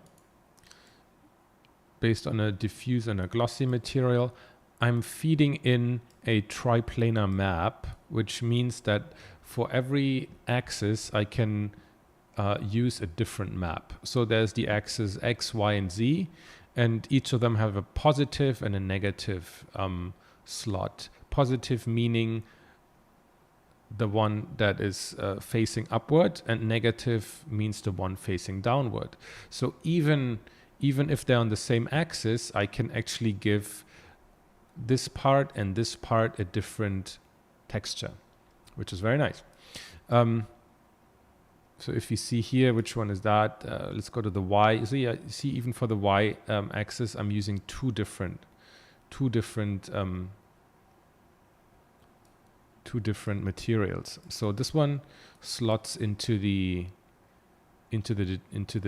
based on a diffuse and a glossy material. I'm feeding in a triplanar map, which means that for every axis I can use a different map. So there's the axis X, Y, and Z, and each of them have a positive and a negative slot. Positive meaning the one that is facing upward, and negative means the one facing downward. So even if they're on the same axis, I can actually give this part and this part a different texture, which is very nice. So if you see here, which one is that? Let's go to the Y. So yeah, you see, even for the Y axis, I'm using two different materials. So this one slots into the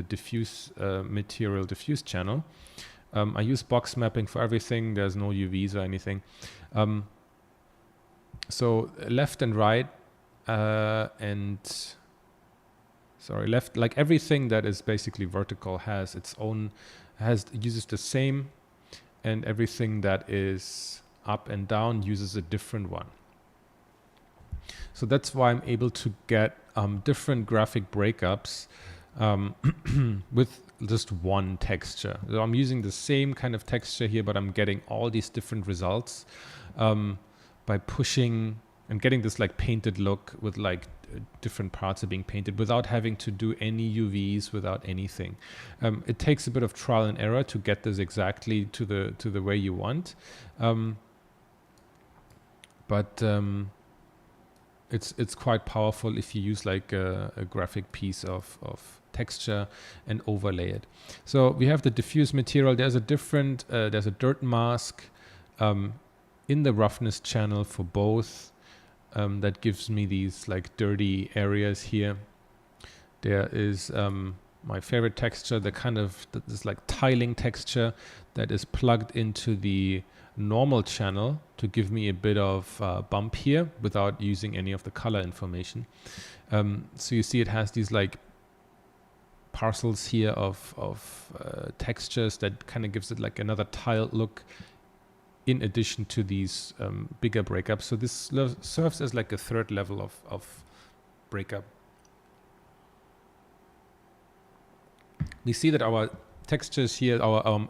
diffuse material diffuse channel. I use box mapping for everything. There's no UVs or anything. So left and right, left, like everything that is basically vertical has its own, uses the same, and everything that is up and down uses a different one. So that's why I'm able to get different graphic breakups with just one texture. So I'm using the same kind of texture here, but I'm getting all these different results by pushing and getting this like painted look with like different parts are being painted without having to do any UVs, without anything. It takes a bit of trial and error to get this exactly to the way you want, but it's quite powerful if you use like a graphic piece of texture and overlay it. So we have the diffuse material. There's a different, there's a dirt mask in the roughness channel for both. That gives me these like dirty areas here. There is my favorite texture, the kind of this like tiling texture that is plugged into the normal channel to give me a bit of bump here without using any of the color information. So you see it has these like parcels here of textures that kind of gives it like another tiled look in addition to these bigger breakups. So this serves as like a third level of breakup. We see that our textures here, our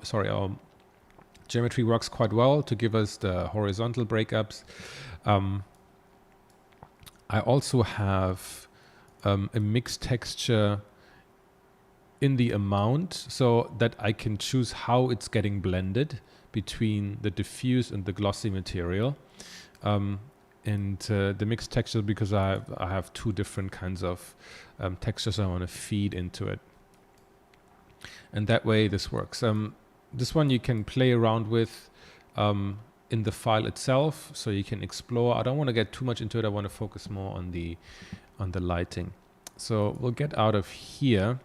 geometry works quite well to give us the horizontal breakups. I also have a mixed texture in the amount so that I can choose how it's getting blended between the diffuse and the glossy material. And the mixed texture, because I have two different kinds of textures I want to feed into it. And that way this works. This one you can play around with in the file itself, so you can explore. I don't want to get too much into it. I want to focus more on the lighting. So we'll get out of here.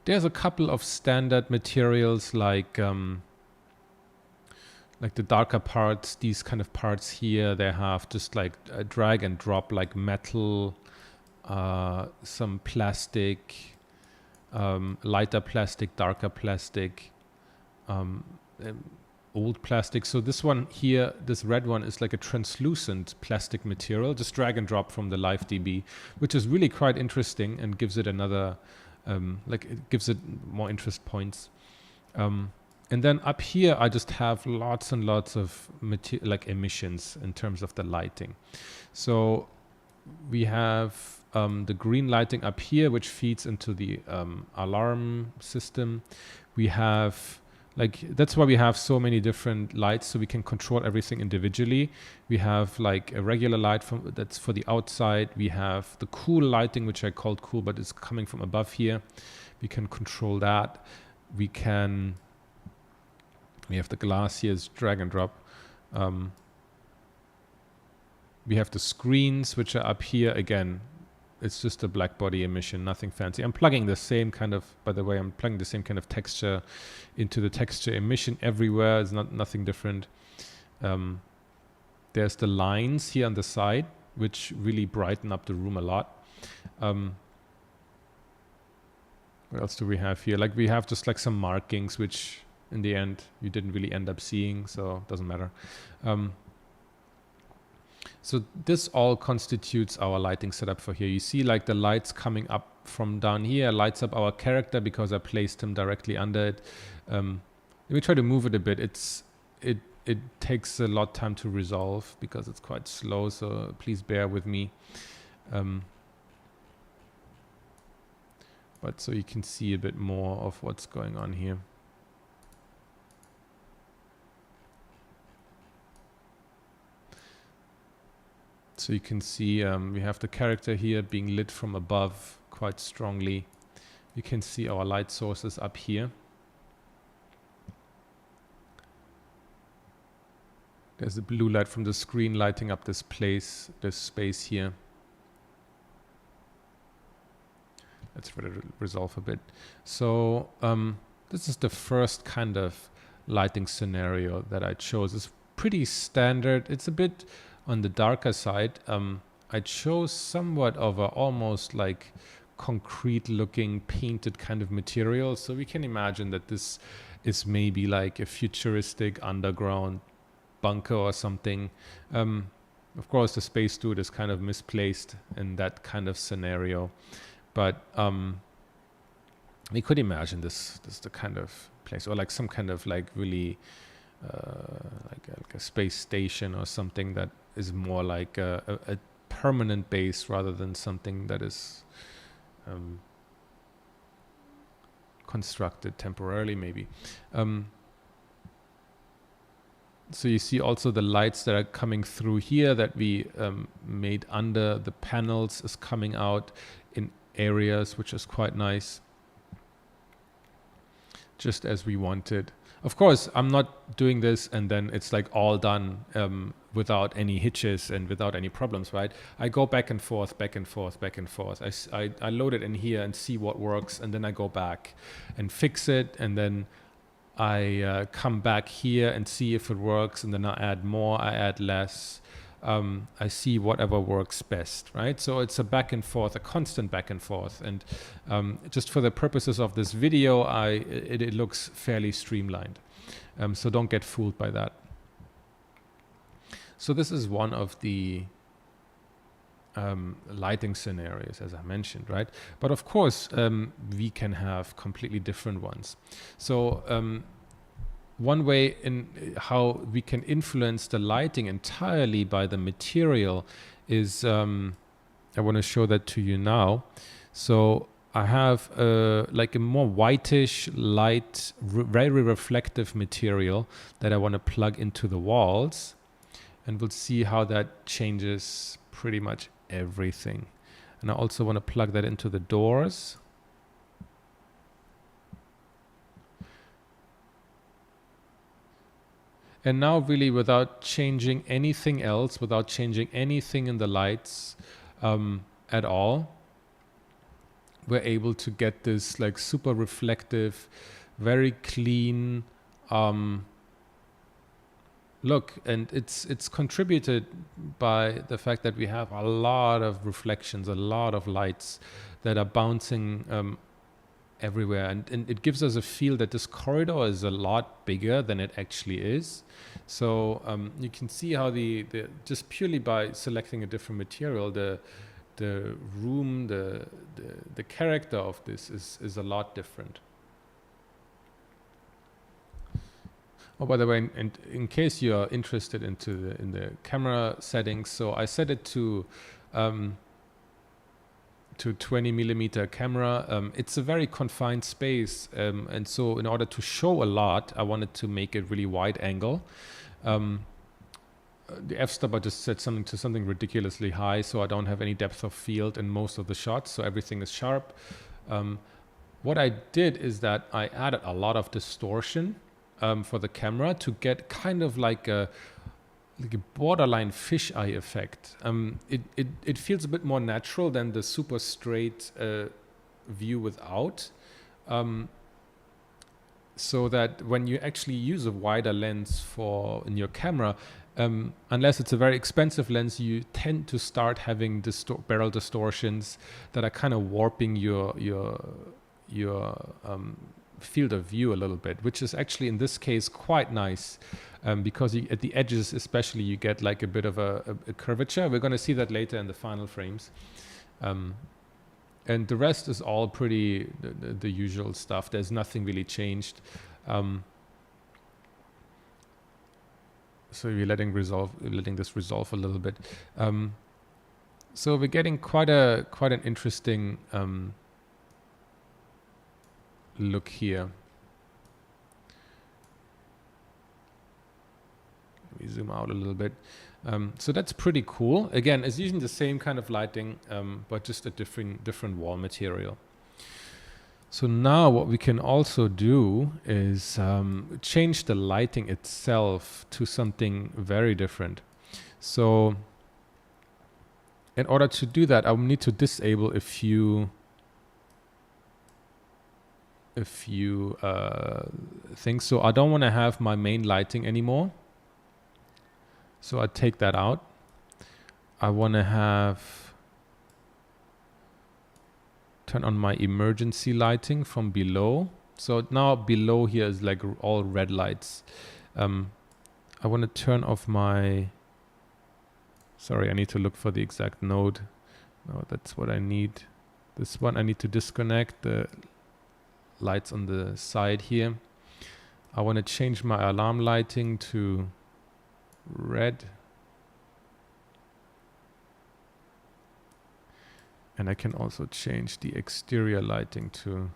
There's a couple of standard materials like the darker parts, these kind of parts here. They have just like a drag and drop, like metal, some plastic, lighter plastic, darker plastic, old plastic. So this one here, this red one, is like a translucent plastic material, just drag and drop from the LiveDB, which is really quite interesting and gives it another, it gives it more interest points. And then up here, I just have lots and lots of emissions in terms of the lighting. So we have the green lighting up here, which feeds into the alarm system. We have, that's why we have so many different lights, so we can control everything individually. We have like a regular light that's for the outside. We have the cool lighting, which I called cool, but it's coming from above here. We can control that. We have the glass here, is drag and drop. We have the screens, which are up here. Again, it's just a black body emission, nothing fancy. I'm plugging the same kind of, by the way, I'm plugging the same kind of texture into the texture emission everywhere. It's nothing different. There's the lines here on the side, which really brighten up the room a lot. What else do we have here? We have just like some markings, which in the end you didn't really end up seeing, so it doesn't matter. So this all constitutes our lighting setup for here. You see like the lights coming up from down here, lights up our character because I placed him directly under it. Let me try to move it a bit. It takes a lot of time to resolve because it's quite slow, so please bear with me. But so you can see a bit more of what's going on here. So you can see we have the character here being lit from above quite strongly. You can see our light sources up here. There's the blue light from the screen lighting up this space here. Let's resolve a bit. So this is the first kind of lighting scenario that I chose. It's pretty standard. It's a bit on the darker side. I chose somewhat of a almost like concrete looking painted kind of material. So we can imagine that this is maybe like a futuristic underground bunker or something. Of course, the space dude is kind of misplaced in that kind of scenario. But we could imagine this is the kind of place, or like some kind of like really like a space station or something that is more like a permanent base rather than something that is constructed temporarily maybe. So you see also the lights that are coming through here that we made under the panels is coming out in areas, which is quite nice, just as we wanted. Of course, I'm not doing this and then it's like all done without any hitches and without any problems, right? I go back and forth, back and forth, back and forth. I load it in here and see what works, and then I go back and fix it, and then I come back here and see if it works, and then I add more, I add less. I see whatever works best, right? So it's a back and forth, a constant back and forth. And just for the purposes of this video, it looks fairly streamlined. So don't get fooled by that. So this is one of the lighting scenarios, as I mentioned, right? But of course, we can have completely different ones. So one way in how we can influence the lighting entirely by the material is, I want to show that to you now. So I have like a more whitish, light, very reflective material that I want to plug into the walls. And we'll see how that changes pretty much everything. And I also want to plug that into the doors. And now really without changing anything else, without changing anything in the lights at all, we're able to get this like super reflective, very clean look. And it's contributed by the fact that we have a lot of reflections, a lot of lights that are bouncing everywhere, and it gives us a feel that this corridor is a lot bigger than it actually is. So you can see how the just purely by selecting a different material, the room, the character of this is a lot different. Oh, by the way, and in case you're interested in the camera settings, so I set it to 20 millimeter camera. It's a very confined space, and so in order to show a lot, I wanted to make it really wide angle. The f-stop I just set something ridiculously high, so I don't have any depth of field in most of the shots, so everything is sharp. What I did is that I added a lot of distortion for the camera to get kind of like a borderline fisheye effect. It feels a bit more natural than the super straight view without. So that when you actually use a wider lens in your camera, unless it's a very expensive lens, you tend to start having barrel distortions that are kind of warping your field of view a little bit, which is actually in this case quite nice, because at the edges especially you get like a bit of a curvature. We're going to see that later in the final frames. And the rest is all pretty the usual stuff. There's nothing really changed. So we're letting this resolve a little bit. So we're getting quite an interesting look here. Let me zoom out a little bit. So that's pretty cool. Again, it's using the same kind of lighting, but just a different wall material. So now what we can also do is change the lighting itself to something very different. So in order to do that, I will need to disable a few things. So I don't want to have my main lighting anymore. So I take that out. I want to turn on my emergency lighting from below. So now below here is like all red lights. I want to turn off my... Sorry, I need to look for the exact node. No, that's what I need. This one I need to disconnect the lights on the side here. I want to change my alarm lighting to red. And I can also change the exterior lighting to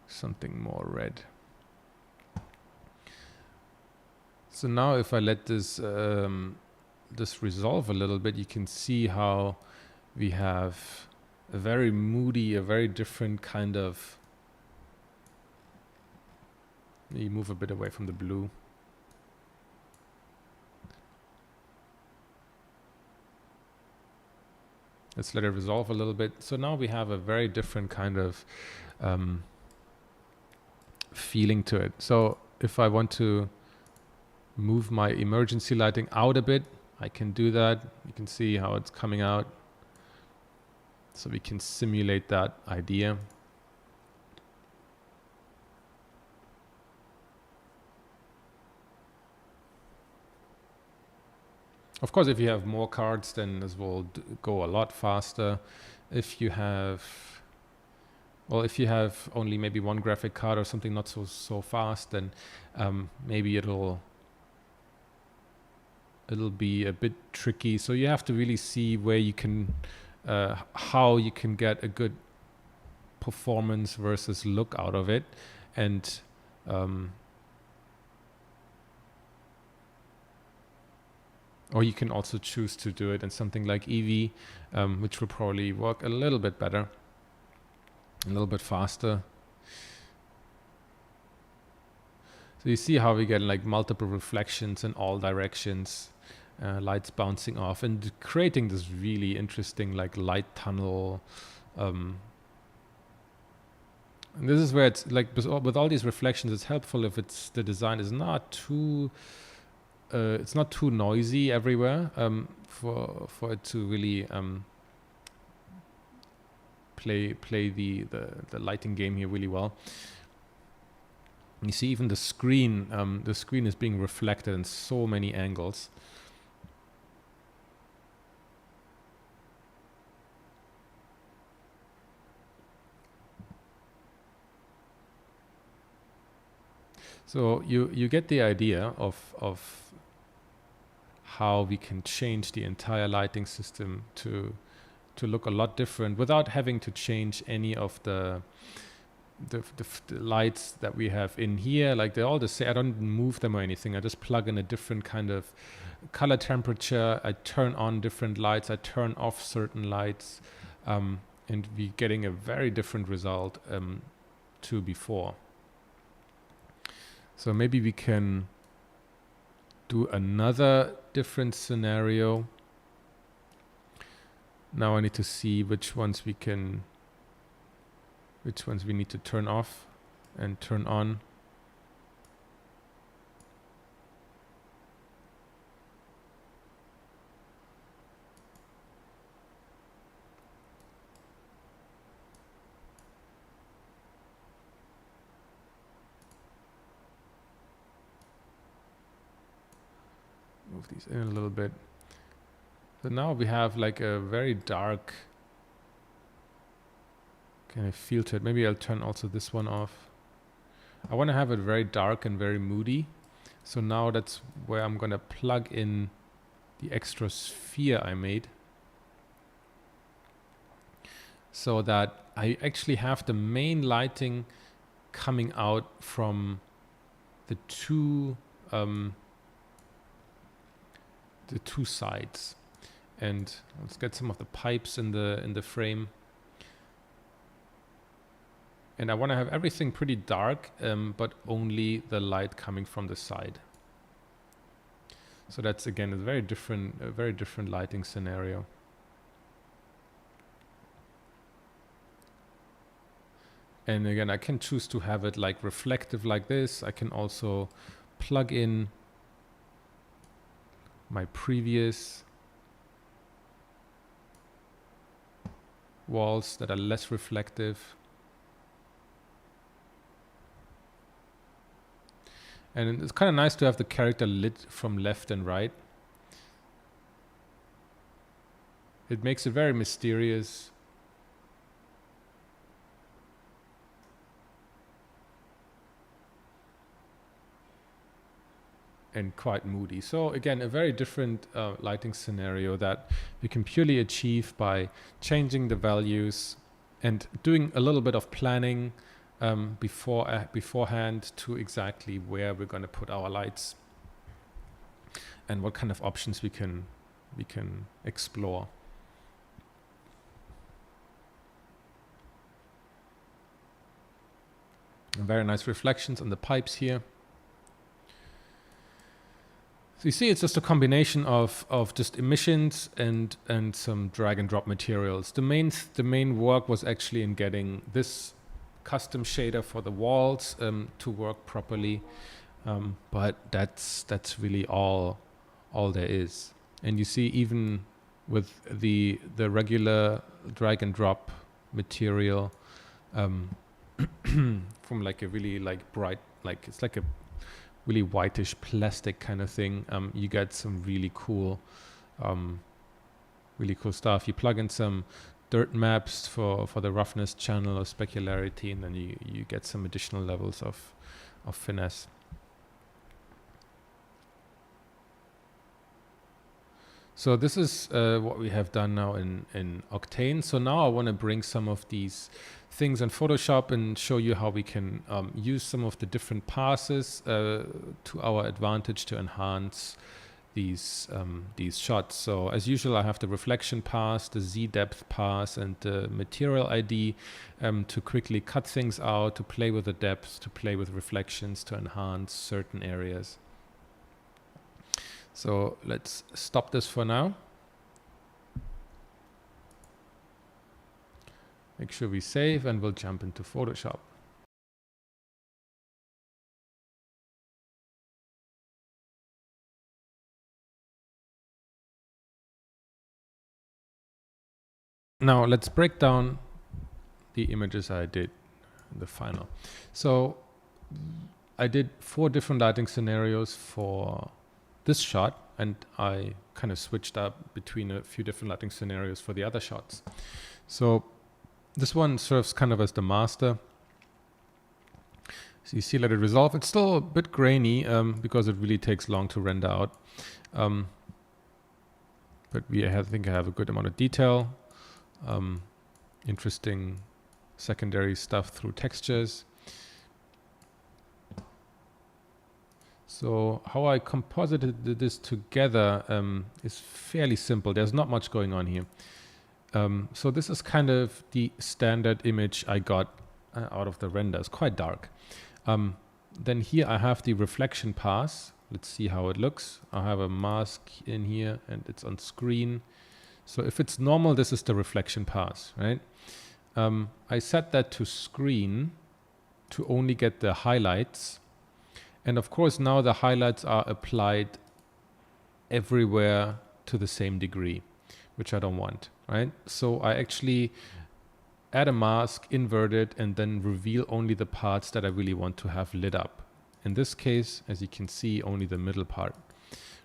something more red. So now if I let this resolve a little bit, you can see how we have a very moody, a very different kind of... You move a bit away from the blue. Let's let it resolve a little bit. So now we have a very different kind of feeling to it. So if I want to move my emergency lighting out a bit, I can do that. You can see how it's coming out. So we can simulate that idea. Of course, if you have more cards, then this will go a lot faster. If you have only maybe one graphic card or something not so fast, then maybe it'll be a bit tricky. So you have to really see where you can, how you can get a good performance versus look out of it, and or you can also choose to do it in something like Eevee, which will probably work a little bit better, a little bit faster. So you see how we get like multiple reflections in all directions, lights bouncing off and creating this really interesting like light tunnel. And this is where it's like with all these reflections, it's helpful if the design is not too it's not too noisy everywhere, for it to really play the lighting game here really well. You see even the screen is being reflected in so many angles. So you get the idea of how we can change the entire lighting system to look a lot different without having to change any of the lights that we have in here. Like they're all the same. I don't move them or anything. I just plug in a different kind of color temperature. I turn on different lights. I turn off certain lights, and we're getting a very different result to before. So maybe we can do another different scenario. Now I need to see which ones we need to turn off and turn on. Move these in a little bit. So now we have like a very dark kind of feel to it. Maybe I'll turn also this one off. I want to have it very dark and very moody. So now that's where I'm going to plug in the extra sphere I made, so that I actually have the main lighting coming out from the two sides. And let's get some of the pipes in the frame. And I want to have everything pretty dark, but only the light coming from the side. So that's again a very different lighting scenario. And again, I can choose to have it like reflective like this. I can also plug in my previous walls that are less reflective. And it's kind of nice to have the character lit from left and right. It makes it very mysterious. And quite moody. So again, a very different lighting scenario that we can purely achieve by changing the values and doing a little bit of planning beforehand to exactly where we're going to put our lights and what kind of options we can explore. And very nice reflections on the pipes here. So you see, it's just a combination of just emissions and some drag and drop materials. The main work was actually in getting this custom shader for the walls to work properly, but that's really all there is. And you see, even with the regular drag and drop material, from like a really like bright, like it's like a really whitish plastic kind of thing, you get some really cool stuff. You plug in some dirt maps for the roughness channel or specularity, and then you get some additional levels of finesse. So this is what we have done now in Octane. So now I want to bring some of these things in Photoshop and show you how we can use some of the different passes to our advantage to enhance these shots. So as usual, I have the reflection pass, the Z depth pass, and the material ID to quickly cut things out, to play with the depth, to play with reflections, to enhance certain areas. So let's stop this for now. Make sure we save, and we'll jump into Photoshop. Now let's break down the images I did in the final. So I did 4 different lighting scenarios for this shot, and I kind of switched up between a few different lighting scenarios for the other shots. So this one serves kind of as the master. So you see, let it resolve. It's still a bit grainy because it really takes long to render out. But I think I have a good amount of detail. Interesting secondary stuff through textures. So how I composited this together is fairly simple. There's not much going on here. So this is kind of the standard image I got out of the render. It's quite dark. Then here I have the reflection pass. Let's see how it looks. I have a mask in here and it's on screen. So if it's normal, this is the reflection pass, right? I set that to screen to only get the highlights. And of course, now the highlights are applied everywhere to the same degree, which I don't want, right? So I actually add a mask, invert it, and then reveal only the parts that I really want to have lit up. In this case, as you can see, only the middle part,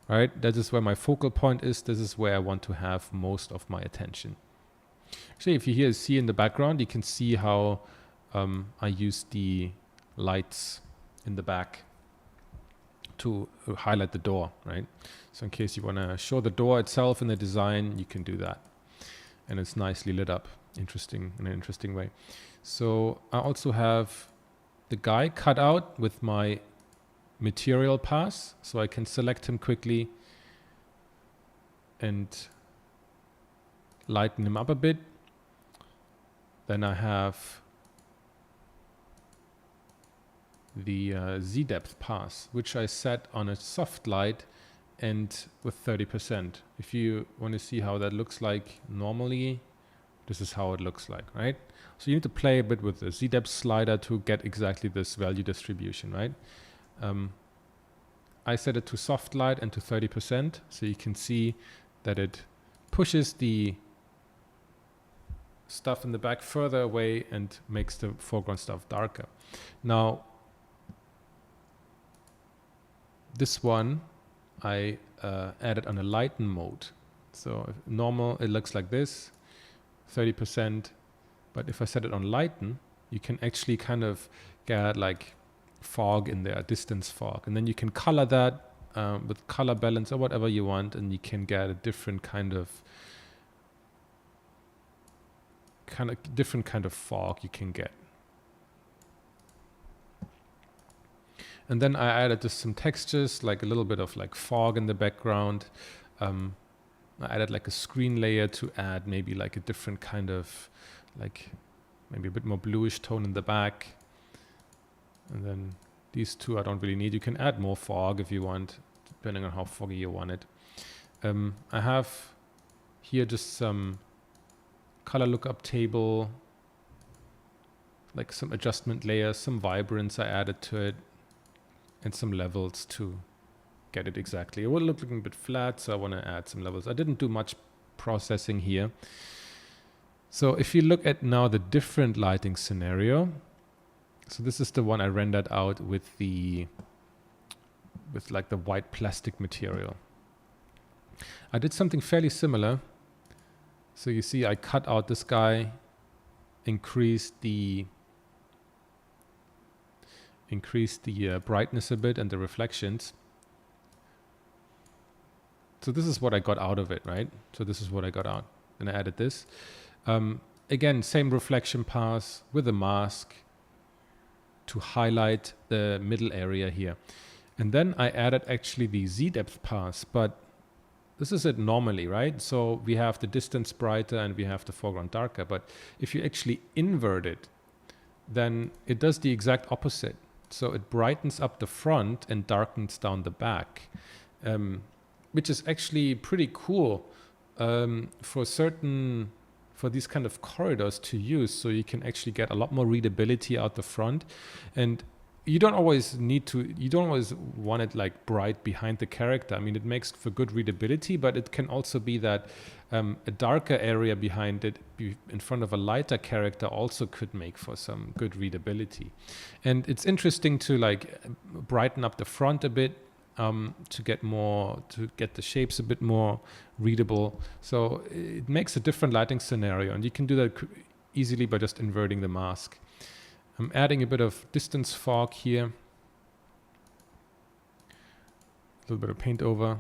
right? That is where my focal point is. This is where I want to have most of my attention. Actually, if you here see in the background, you can see how I use the lights in the back to highlight the door, right? So in case you want to show the door itself in the design, you can do that. And it's nicely lit up, in an interesting way. So I also have the guy cut out with my material pass, so I can select him quickly and lighten him up a bit. Then I have the Z depth pass, which I set on a soft light and with 30%. If you want to see how that looks like normally, this is how it looks like, right? So you need to play a bit with the Z depth slider to get exactly this value distribution, right? I set it to soft light and to 30%, so you can see that it pushes the stuff in the back further away and makes the foreground stuff darker. Now, this one I added on a lighten mode. So normal, it looks like this, 30%. But if I set it on lighten, you can actually kind of get like fog in there, distance fog. And then you can color that with color balance or whatever you want, and you can get a different kind of fog you can get. And then I added just some textures, like a little bit of like fog in the background. I added like a screen layer to add maybe like a different kind of, like maybe a bit more bluish tone in the back. And then these two I don't really need. You can add more fog if you want, depending on how foggy you want it. I have here just some color lookup table, like some adjustment layers, some vibrance I added to it, and some levels to get it exactly. It will look a bit flat, so I want to add some levels. I didn't do much processing here. So if you look at now the different lighting scenario, so this is the one I rendered out with like the white plastic material. I did something fairly similar. So you see I cut out this guy, increased the brightness a bit and the reflections. So this is what I got out of it, right? So this is what I got out. And I added this. Again, same reflection pass with a mask to highlight the middle area here. And then I added actually the Z depth pass, but this is it normally, right? So we have the distance brighter and we have the foreground darker. But if you actually invert it, then it does the exact opposite. So it brightens up the front and darkens down the back, which is actually pretty cool for these kind of corridors to use. So you can actually get a lot more readability out the front. And you don't always want it like bright behind the character. I mean, it makes for good readability, but it can also be that a darker area behind it in front of a lighter character also could make for some good readability. And it's interesting to like brighten up the front a bit to get the shapes a bit more readable. So it makes a different lighting scenario, and you can do that easily by just inverting the mask. I'm adding a bit of distance fog here, a little bit of paint over,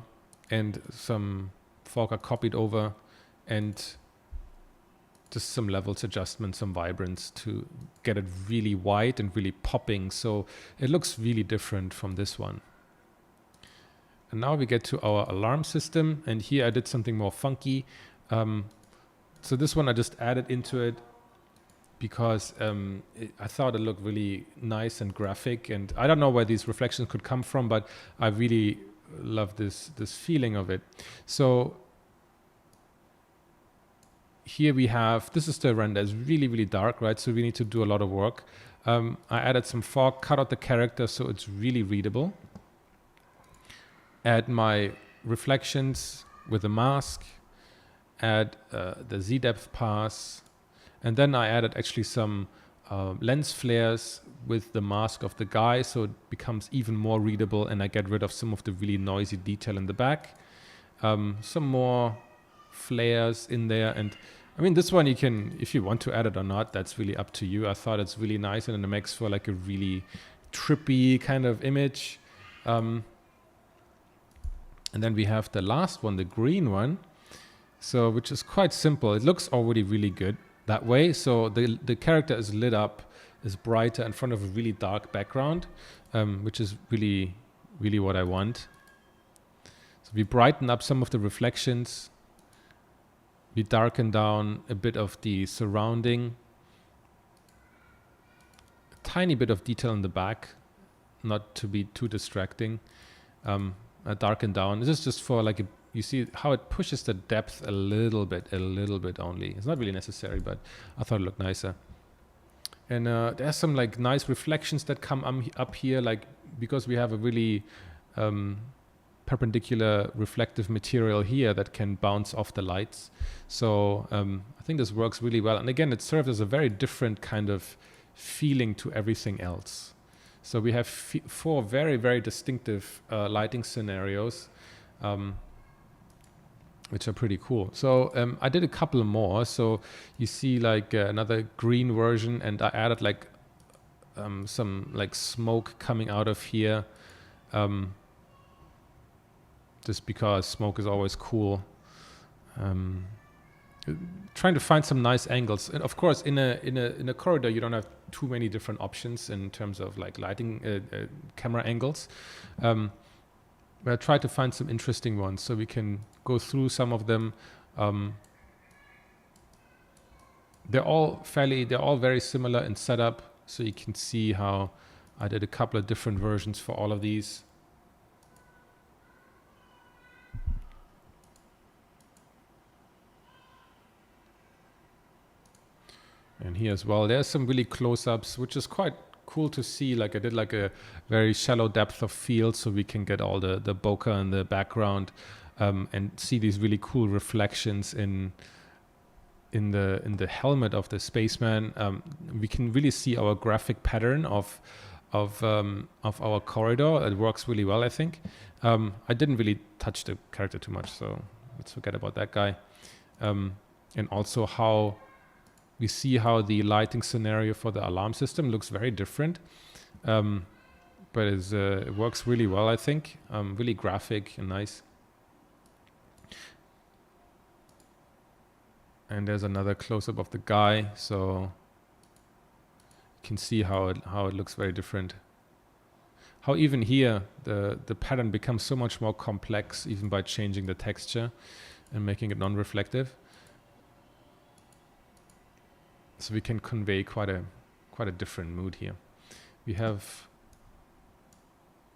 and some fog are copied over, and just some levels adjustment, some vibrance to get it really white and really popping. So it looks really different from this one. And now we get to our alarm system, and here I did something more funky. So this one I just added into it because I thought it looked really nice and graphic, and I don't know where these reflections could come from, but I really love this feeling of it. So here we have, this is the render. It's really, really dark, right? So we need to do a lot of work. I added some fog, cut out the character so it's really readable. Add my reflections with a mask, add the Z depth pass, and then I added actually some lens flares with the mask of the guy, so it becomes even more readable, and I get rid of some of the really noisy detail in the back. Some more flares in there, and I mean, this one you can, if you want to add it or not, that's really up to you. I thought it's really nice, and it makes for like a really trippy kind of image. And then we have the last one, the green one, so which is quite simple. It looks already really good that way. So the character is lit up, is brighter in front of a really dark background, which is really, really what I want. So we brighten up some of the reflections. We darken down a bit of the surrounding. A tiny bit of detail in the back, not to be too distracting. Darken down. This is just for like you see how it pushes the depth a little bit only. It's not really necessary, but I thought it looked nicer. And there's some like nice reflections that come up here, like because we have a really perpendicular reflective material here that can bounce off the lights. So I think this works really well. And again, it serves as a very different kind of feeling to everything else. So we have 4 very, very distinctive lighting scenarios, which are pretty cool. So I did a couple more. So you see like another green version, and I added like some like smoke coming out of here, just because smoke is always cool. Trying to find some nice angles, and of course in a corridor you don't have too many different options in terms of like lighting camera angles, but I try to find some interesting ones so we can go through some of them. They're all very similar in setup, so you can see how I did a couple of different versions for all of these. And here as well, there's some really close-ups, which is quite cool to see. Like I did like a very shallow depth of field, so we can get all the bokeh in the background, and see these really cool reflections in the helmet of the spaceman. We can really see our graphic pattern of our corridor. It works really well, I think. I didn't really touch the character too much, so let's forget about that guy. And also how we see how the lighting scenario for the alarm system looks very different, but it works really well, I think. Really graphic and nice. And there's another close-up of the guy, so you can see how it looks very different. how even here the pattern becomes so much more complex even by changing the texture and making it non-reflective. So we can convey quite a different mood here. We have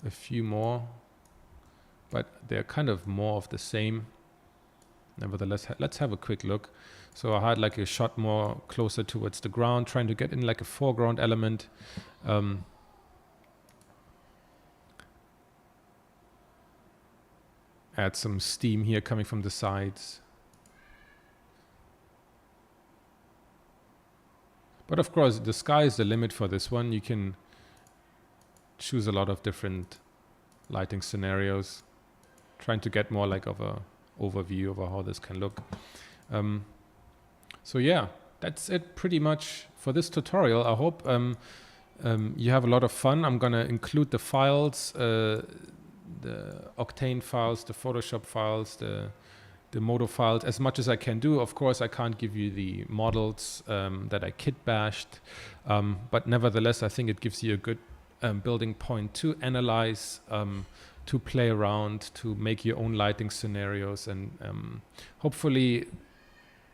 a few more, but they're kind of more of the same. Nevertheless, let's have a quick look. So I had like a shot more closer towards the ground, trying to get in like a foreground element. Add some steam here coming from the sides. But of course, the sky is the limit for this one. You can choose a lot of different lighting scenarios, trying to get more like of a overview of how this can look. So yeah, that's it pretty much for this tutorial. I hope you have a lot of fun. I'm gonna include the files, the Octane files, the Photoshop files, the Modo files as much as I can do. Of course, I can't give you the models that I kit bashed, but nevertheless, I think it gives you a good building point to analyze, to play around, to make your own lighting scenarios, and hopefully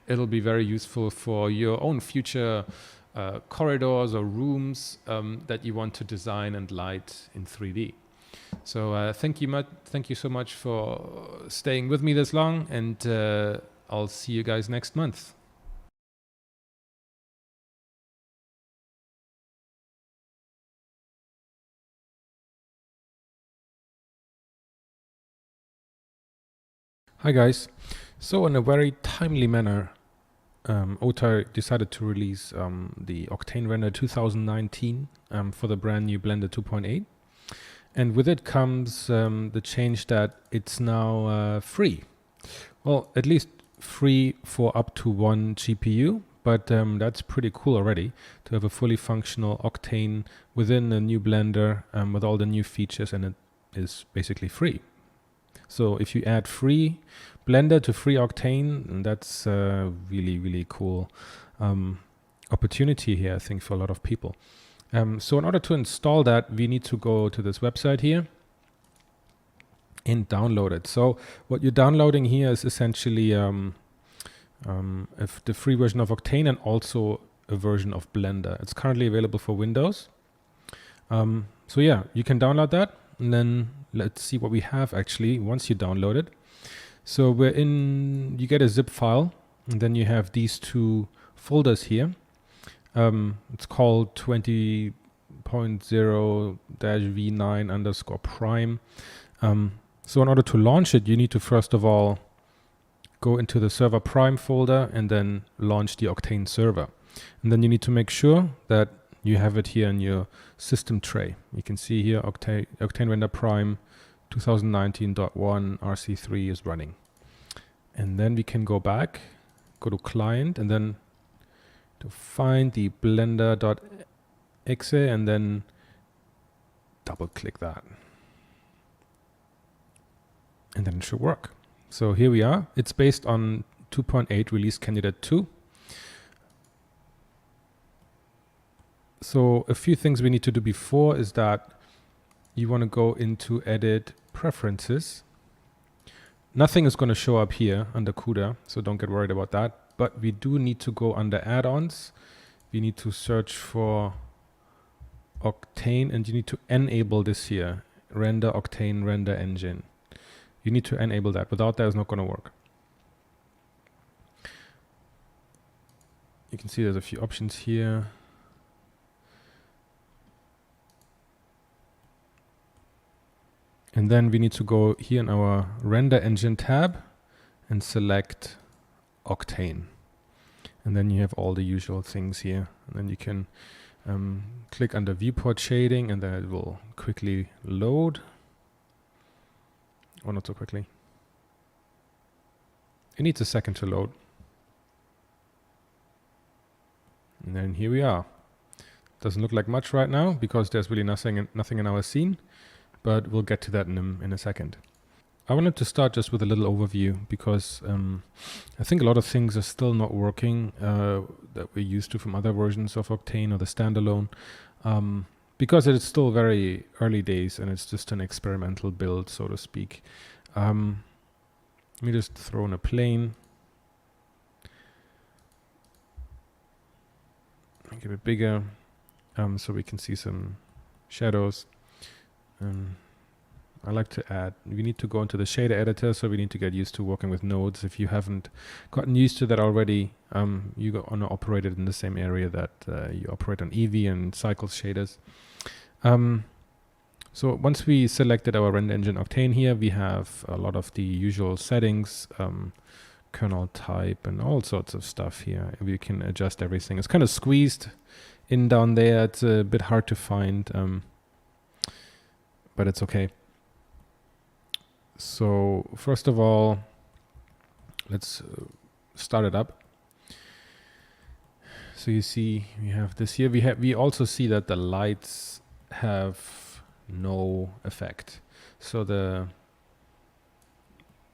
it'll be very useful for your own future corridors or rooms that you want to design and light in 3D. So thank you so much for staying with me this long, and I'll see you guys next month. Hi guys. So in a very timely manner, Ota decided to release the Octane Render 2019 for the brand new Blender 2.8. And with it comes the change that it's now free. Well, at least free for up to 1 GPU, but that's pretty cool already to have a fully functional Octane within a new Blender with all the new features, and it is basically free. So if you add free Blender to free Octane, that's a really, really cool opportunity here, I think, for a lot of people. So in order to install that, we need to go to this website here and download it. So what you're downloading here is essentially the free version of Octane and also a version of Blender. It's currently available for Windows. So yeah, you can download that, and then let's see what we have actually once you download it. So you get a zip file, and then you have these two folders here. It's called 20.0-v9_prime. So in order to launch it, you need to first of all go into the server prime folder and then launch the Octane server. And then you need to make sure that you have it here in your system tray. You can see here Octane Render Prime 2019.1 RC3 is running. And then we can go back, go to client, and then to find the blender.exe, and then double click that. And then it should work. So here we are. It's based on 2.8 release candidate 2. So a few things we need to do before is that you want to go into edit preferences. Nothing is going to show up here under CUDA, so don't get worried about that. But we do need to go under add-ons. We need to search for Octane, and you need to enable this here, render Octane render engine. You need to enable that. Without that, it's not going to work. You can see there's a few options here. And then we need to go here in our render engine tab and select Octane. And then you have all the usual things here. And then you can click under viewport shading, and then it will quickly load. Or not so quickly. It needs a second to load. And then here we are. Doesn't look like much right now because there's really nothing in our scene, but we'll get to that in a second. I wanted to start just with a little overview because I think a lot of things are still not working that we're used to from other versions of Octane or the Standalone. because it is still very early days and it's just an experimental build, so to speak. Let me just throw in a plane. Make it a bit bigger, so we can see some shadows. I like to add, we need to go into the shader editor, so we need to get used to working with nodes. If you haven't gotten used to that already, you want to operate it in the same area that you operate on Eevee and Cycles shaders. So once we selected our render engine Octane here, we have a lot of the usual settings, kernel type and all sorts of stuff here. We can adjust everything. It's kind of squeezed in down there. It's a bit hard to find, but it's okay. So first of all, let's start it up. So you see we have this here. We also see that the lights have no effect. So the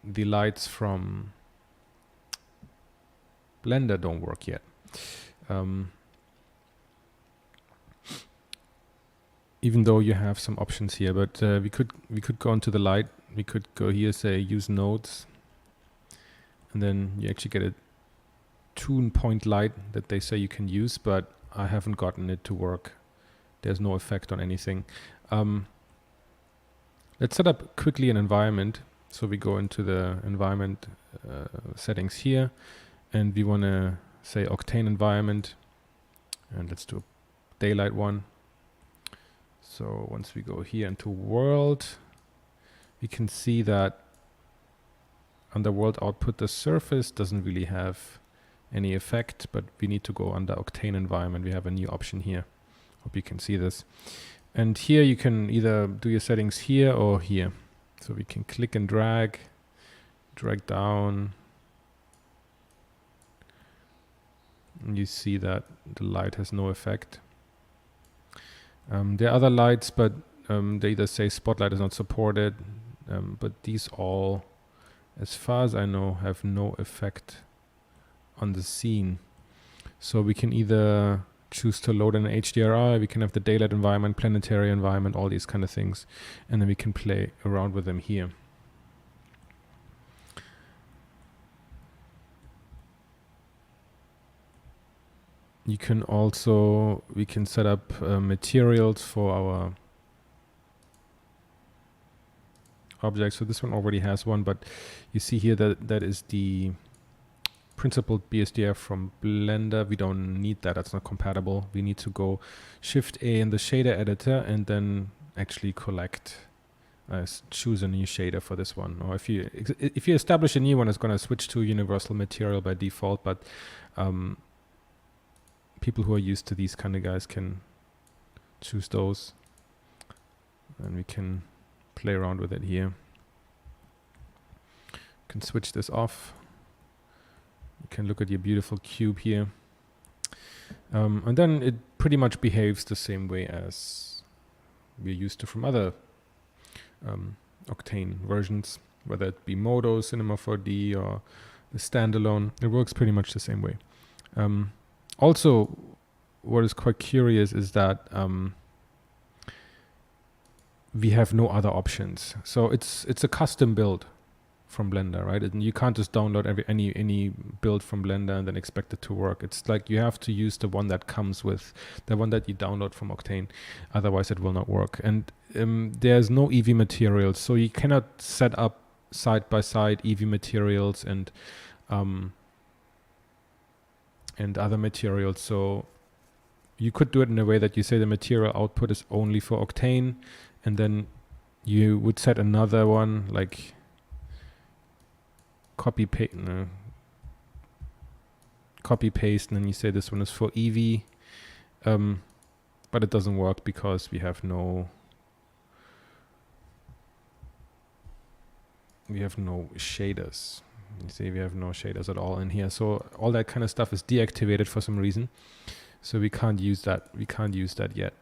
lights from Blender don't work yet. Even though you have some options here, but we could go into the light. We could go here, say use nodes, and then you actually get a tune point light that they say you can use, but I haven't gotten it to work. There's no effect on anything. Let's set up quickly an environment. So we go into the environment settings here, and we want to say Octane environment, and let's do a daylight one. So once we go here into world, we can see that under world output, the surface doesn't really have any effect, but we need to go under Octane environment. We have a new option here. Hope you can see this. And here you can either do your settings here or here. So we can click and drag down. And you see that the light has no effect. There are other lights, but they either say spotlight is not supported, but these all, as far as I know, have no effect on the scene. So we can either choose to load an HDRI, we can have the daylight environment, planetary environment, all these kind of things, and then we can play around with them here. You can also, we can set up materials for our objects. So this one already has one, but you see here that that is the principled BSDF from Blender. We don't need that, that's not compatible. We need to go Shift A in the shader editor and then actually collect, choose a new shader for this one. Or if you establish a new one, it's going to switch to universal material by default, but people who are used to these kind of guys can choose those, and we can play around with it here. You can switch this off. You can look at your beautiful cube here, and then it pretty much behaves the same way as we're used to from other Octane versions, whether it be Modo, Cinema 4D, or the Standalone. It works pretty much the same way. Also, what is quite curious is that we have no other options. So it's a custom build from Blender, right? And you can't just download any build from Blender and then expect it to work. It's like you have to use the one that comes with the one that you download from Octane, otherwise it will not work. And there's no Eevee materials, so you cannot set up side by side Eevee materials and other materials. So you could do it in a way that you say the material output is only for Octane, and then you would set another one like copy paste, and then you say this one is for Eevee, but it doesn't work because we have no shaders. You see, we have no shaders at all in here, so all that kind of stuff is deactivated for some reason, so we can't use that. We can't use that yet.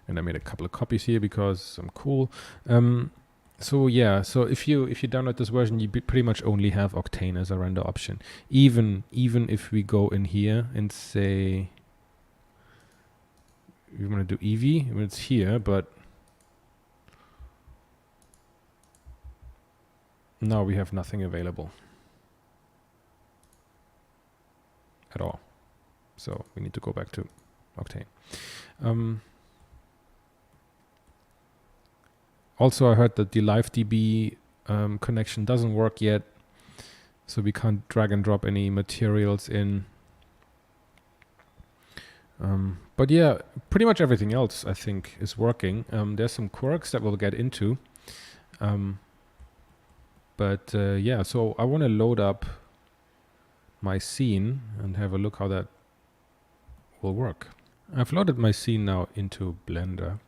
And I made a couple of copies here because I'm cool. So yeah, so if you download this version, you pretty much only have Octane as a render option. Even if we go in here and say we want to do Eevee, it's here, but now we have nothing available at all. So we need to go back to Octane. Also, I heard that the LiveDB connection doesn't work yet, so we can't drag and drop any materials in. But yeah, pretty much everything else I think is working. There's some quirks that we'll get into. But yeah, so I want to load up my scene and have a look how that will work. I've loaded my scene now into Blender.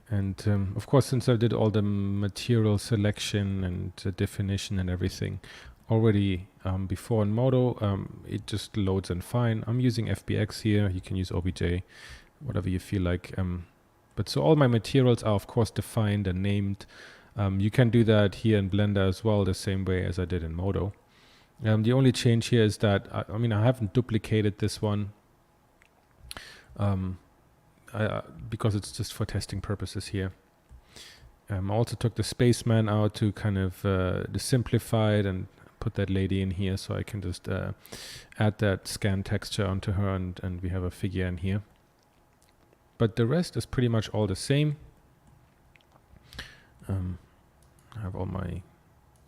And of course, since I did all the material selection and definition and everything already before in Modo, it just loads in fine. I'm using FBX here. You can use OBJ, whatever you feel like. But so all my materials are of course defined and named. You can do that here in Blender as well, the same way as I did in Modo. The only change here is that, I mean, I haven't duplicated this one because it's just for testing purposes here. I also took the spaceman out to kind of simplify it and put that lady in here, so I can just add that scan texture onto her, and we have a figure in here. But the rest is pretty much all the same. I have all my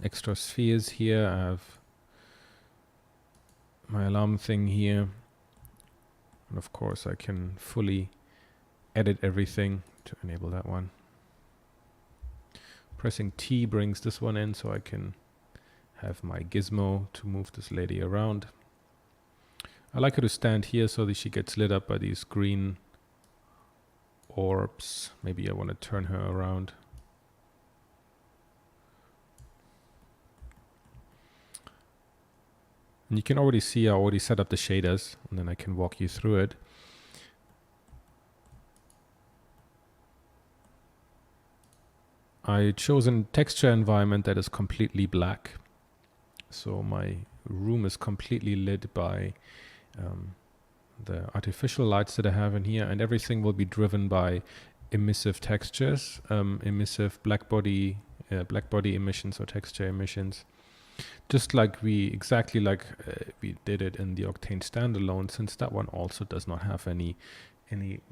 extra spheres here. I have my alarm thing here. And of course I can fully edit everything to enable that one. Pressing T brings this one in, so I can have my gizmo to move this lady around. I like her to stand here so that she gets lit up by these green orbs. Maybe I want to turn her around. And you can already see I already set up the shaders, and then I can walk you through it. I chose a texture environment that is completely black. So my room is completely lit by the artificial lights that I have in here, and everything will be driven by emissive textures, emissive black body emissions or texture emissions. Just like exactly like we did it in the Octane Standalone, since that one also does not have any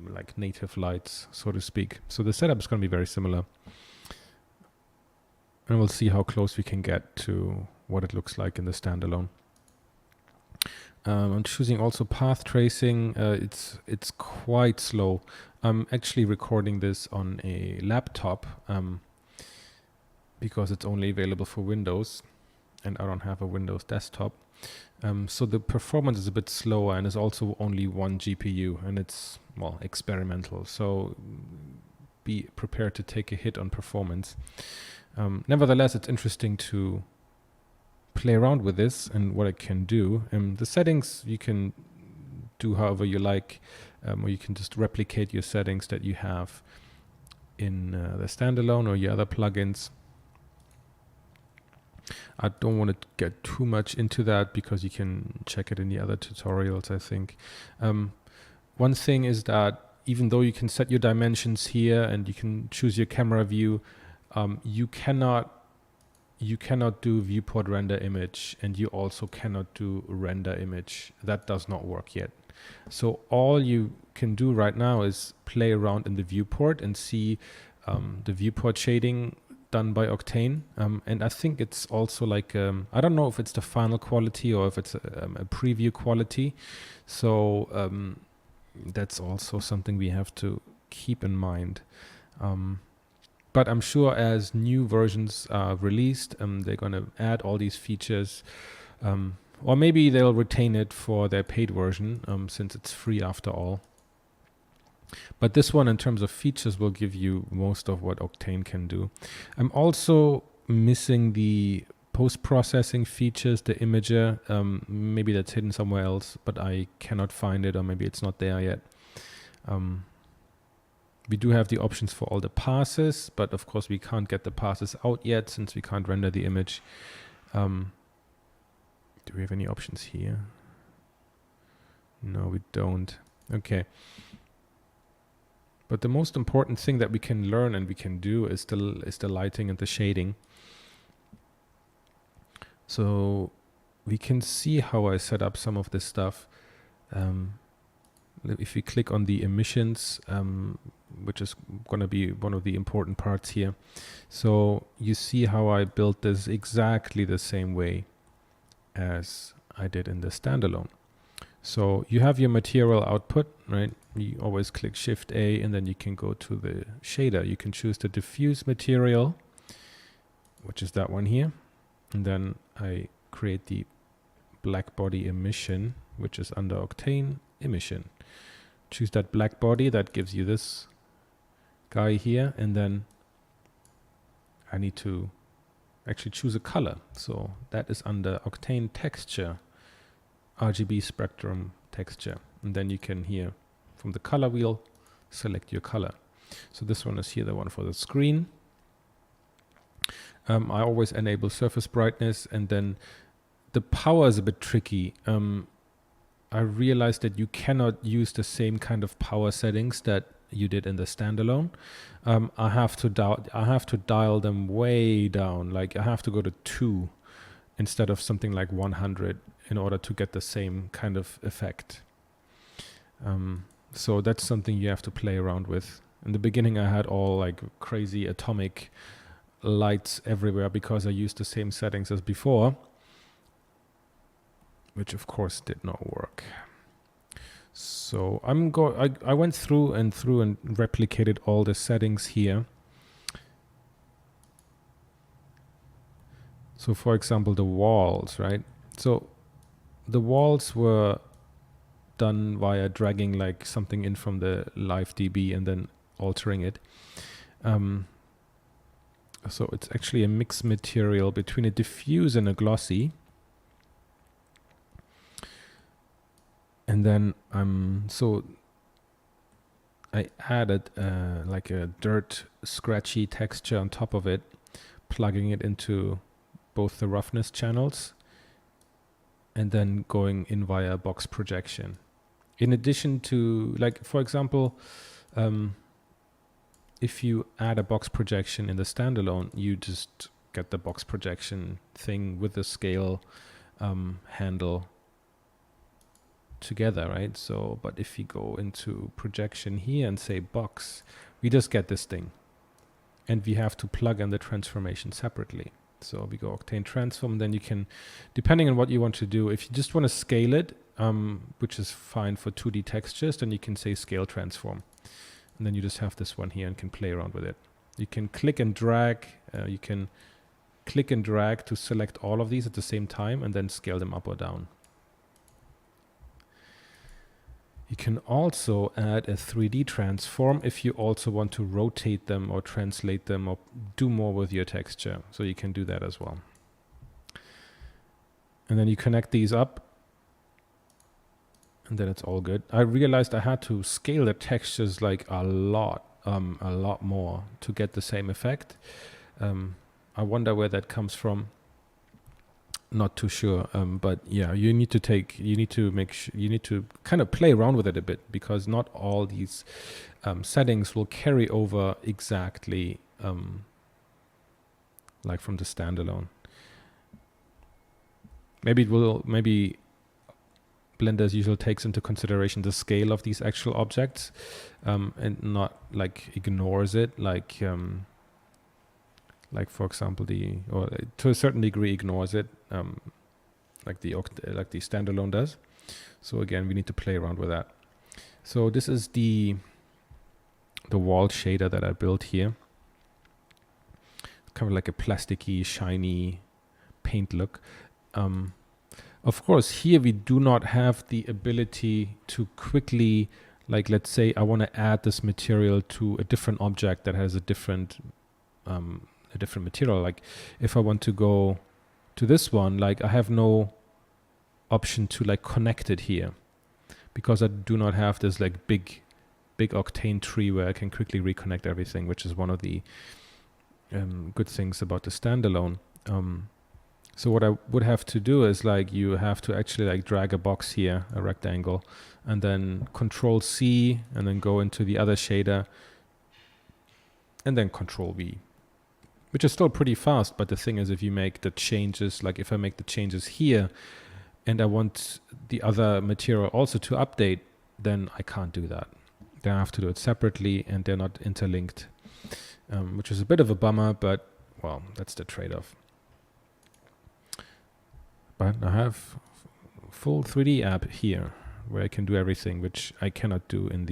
like native lights, so to speak. So the setup is going to be very similar. And we'll see how close we can get to what it looks like in the Standalone. I'm choosing also path tracing. It's quite slow. I'm actually recording this on a laptop because it's only available for Windows, and I don't have a Windows desktop. So the performance is a bit slower, and it's also only one GPU, and it's, well, experimental. So be prepared to take a hit on performance. Nevertheless, it's interesting to play around with this and what it can do. The settings you can do however you like, or you can just replicate your settings that you have in the Standalone or your other plugins. I don't want to get too much into that because you can check it in the other tutorials, I think. One thing is that even though you can set your dimensions here and you can choose your camera view, you cannot do viewport render image, and you also cannot do render image. That does not work yet. So all you can do right now is play around in the viewport and see the viewport shading done by Octane. And I think it's also like, I don't know if it's the final quality or if it's a preview quality. So that's also something we have to keep in mind. But I'm sure as new versions are released, they're going to add all these features. Or maybe they'll retain it for their paid version, since it's free after all. But this one, in terms of features, will give you most of what Octane can do. I'm also missing the post-processing features, the imager. Maybe that's hidden somewhere else, but I cannot find it, or maybe it's not there yet. We do have the options for all the passes, but of course we can't get the passes out yet since we can't render the image. Do we have any options here? No, we don't. Okay. But the most important thing that we can learn and we can do is the lighting and the shading. So we can see how I set up some of this stuff. If we click on the emissions, which is going to be one of the important parts here. So you see how I built this exactly the same way as I did in the standalone. So you have your material output, right? You always click Shift A and then you can go to the shader. You can choose the diffuse material, which is that one here. And then I create the black body emission, which is under Octane emission. Choose that black body, that gives you this guy here. And then I need to actually choose a color. So that is under Octane texture, RGB spectrum texture. And then you can here from the color wheel, select your color. So this one is here, the one for the screen. I always enable surface brightness, and then the power is a bit tricky. I realized that you cannot use the same kind of power settings that you did in the standalone. I have to dial them way down. Like I have to go to 2 instead of something like 100 in order to get the same kind of effect. So that's something you have to play around with. In the beginning, I had all like crazy atomic lights everywhere because I used the same settings as before, which of course did not work. So I went through and replicated all the settings here. So for example, the walls, right? So the walls were done via dragging like something in from the live DB and then altering it. So it's actually a mixed material between a diffuse and a glossy. And then so I added like a dirt scratchy texture on top of it, plugging it into both the roughness channels and then going in via box projection. In addition to, like, for example, if you add a box projection in the standalone, you just get the box projection thing with the scale handle together, right? So, but if you go into projection here and say box, we just get this thing. And we have to plug in the transformation separately. So we go Octane transform, then you can, depending on what you want to do, if you just want to scale it, which is fine for 2D textures, then you can say scale transform. And then you just have this one here and can play around with it. You can click and drag. You can click and drag to select all of these at the same time and then scale them up or down. You can also add a 3D transform if you also want to rotate them or translate them or do more with your texture. So you can do that as well. And then you connect these up. And then it's all good. I realized I had to scale the textures like a lot more to get the same effect. I wonder where that comes from. Not too sure, but yeah, you need to kind of play around with it a bit, because not all these settings will carry over exactly like from the standalone. Maybe Blender's usually takes into consideration the scale of these actual objects and not like ignores it, like for example or to a certain degree ignores it, like the standalone does. So again, we need to play around with that. So this is the wall shader that I built here. Kind of like a plasticky, shiny paint look. Of course, here we do not have the ability to quickly, like, let's say I want to add this material to a different object that has a different material. Like if I want to go to this one, like I have no option to like connect it here, because I do not have this like big Octane tree where I can quickly reconnect everything, which is one of the good things about the standalone. So what I would have to do is like you have to actually like drag a box here, a rectangle, and then Control C, and then go into the other shader, and then Control V, which is still pretty fast. But the thing is, if you make the changes, like if I make the changes here, and I want the other material also to update, then I can't do that. Then I have to do it separately, and they're not interlinked, which is a bit of a bummer, but well, that's the trade-off. But I have full 3D app here where I can do everything, which I cannot do in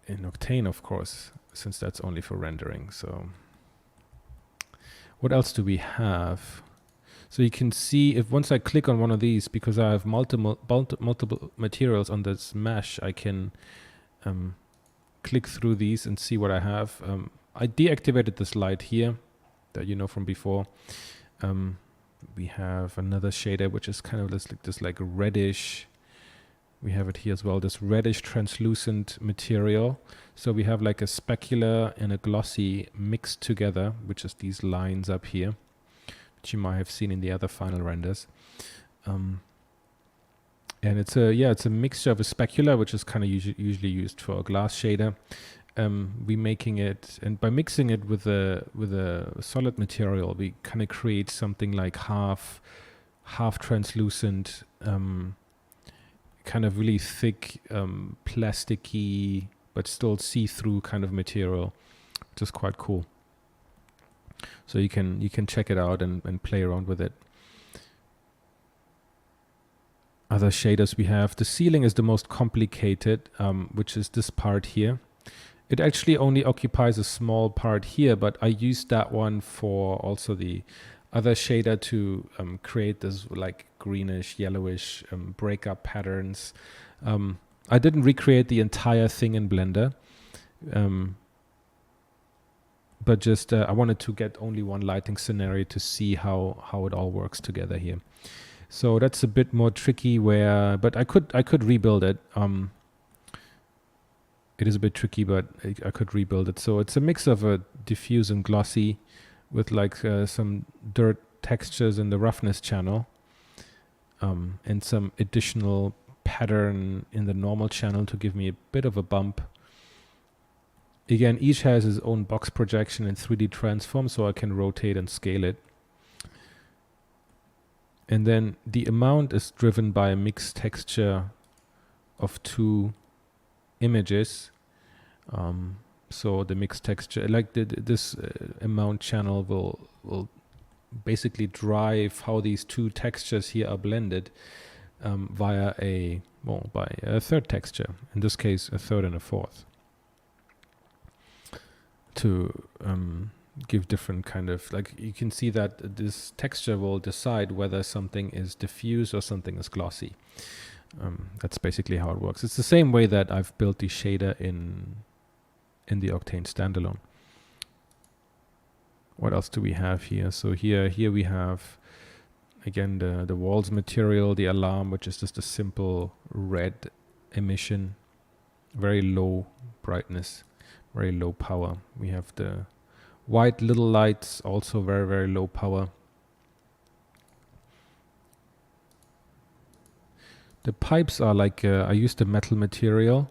Octane, of course, since that's only for rendering. So what else do we have? So you can see if once I click on one of these, because I have multiple materials on this mesh, I can click through these and see what I have. I deactivated this light here that you know from before. We have another shader which is kind of this like reddish. We have it here as well, this reddish translucent material. So we have like a specular and a glossy mixed together, which is these lines up here, which you might have seen in the other final renders. And it's a mixture of a specular, which is kind of usually used for a glass shader. We making it, and by mixing it with a solid material, we kind of create something like half translucent, kind of really thick, plasticky, but still see-through kind of material, which is quite cool. So you can check it out and play around with it. Other shaders we have. The ceiling is the most complicated, which is this part here. It actually only occupies a small part here, but I used that one for also the other shader to create this like greenish, yellowish breakup patterns. I didn't recreate the entire thing in Blender, but just I wanted to get only one lighting scenario to see how it all works together here. So that's a bit more tricky but I could rebuild it. It is a bit tricky, but I could rebuild it. So it's a mix of a diffuse and glossy with like some dirt textures in the roughness channel, and some additional pattern in the normal channel to give me a bit of a bump. Again, each has its own box projection and 3D transform, so I can rotate and scale it. And then the amount is driven by a mixed texture of two images. So the mixed texture, like this amount channel will basically drive how these two textures here are blended by a third texture, in this case a third and a fourth, to give different kind of, like, you can see that this texture will decide whether something is diffuse or something is glossy. That's basically how it works. It's the same way that I've built the shader in the Octane Standalone. What else do we have here? So here we have again the walls material, the alarm, which is just a simple red emission, very low brightness, very low power. We have the white little lights, also very, very low power. The pipes are like, I used a metal material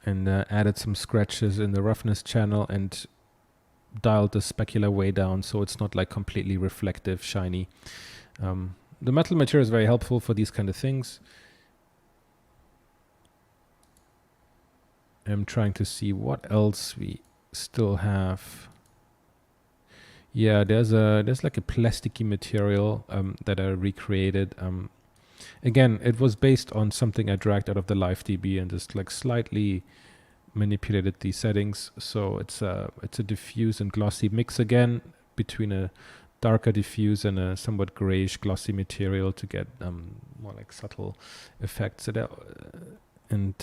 and added some scratches in the roughness channel and dialed the specular way down so it's not like completely reflective, shiny. The metal material is very helpful for these kind of things. I'm trying to see what else we still have. Yeah, there's like a plasticky material that I recreated. Again, it was based on something I dragged out of the LiveDB and just like slightly manipulated the settings. So it's a diffuse and glossy mix again between a darker diffuse and a somewhat grayish glossy material to get more like subtle effects. And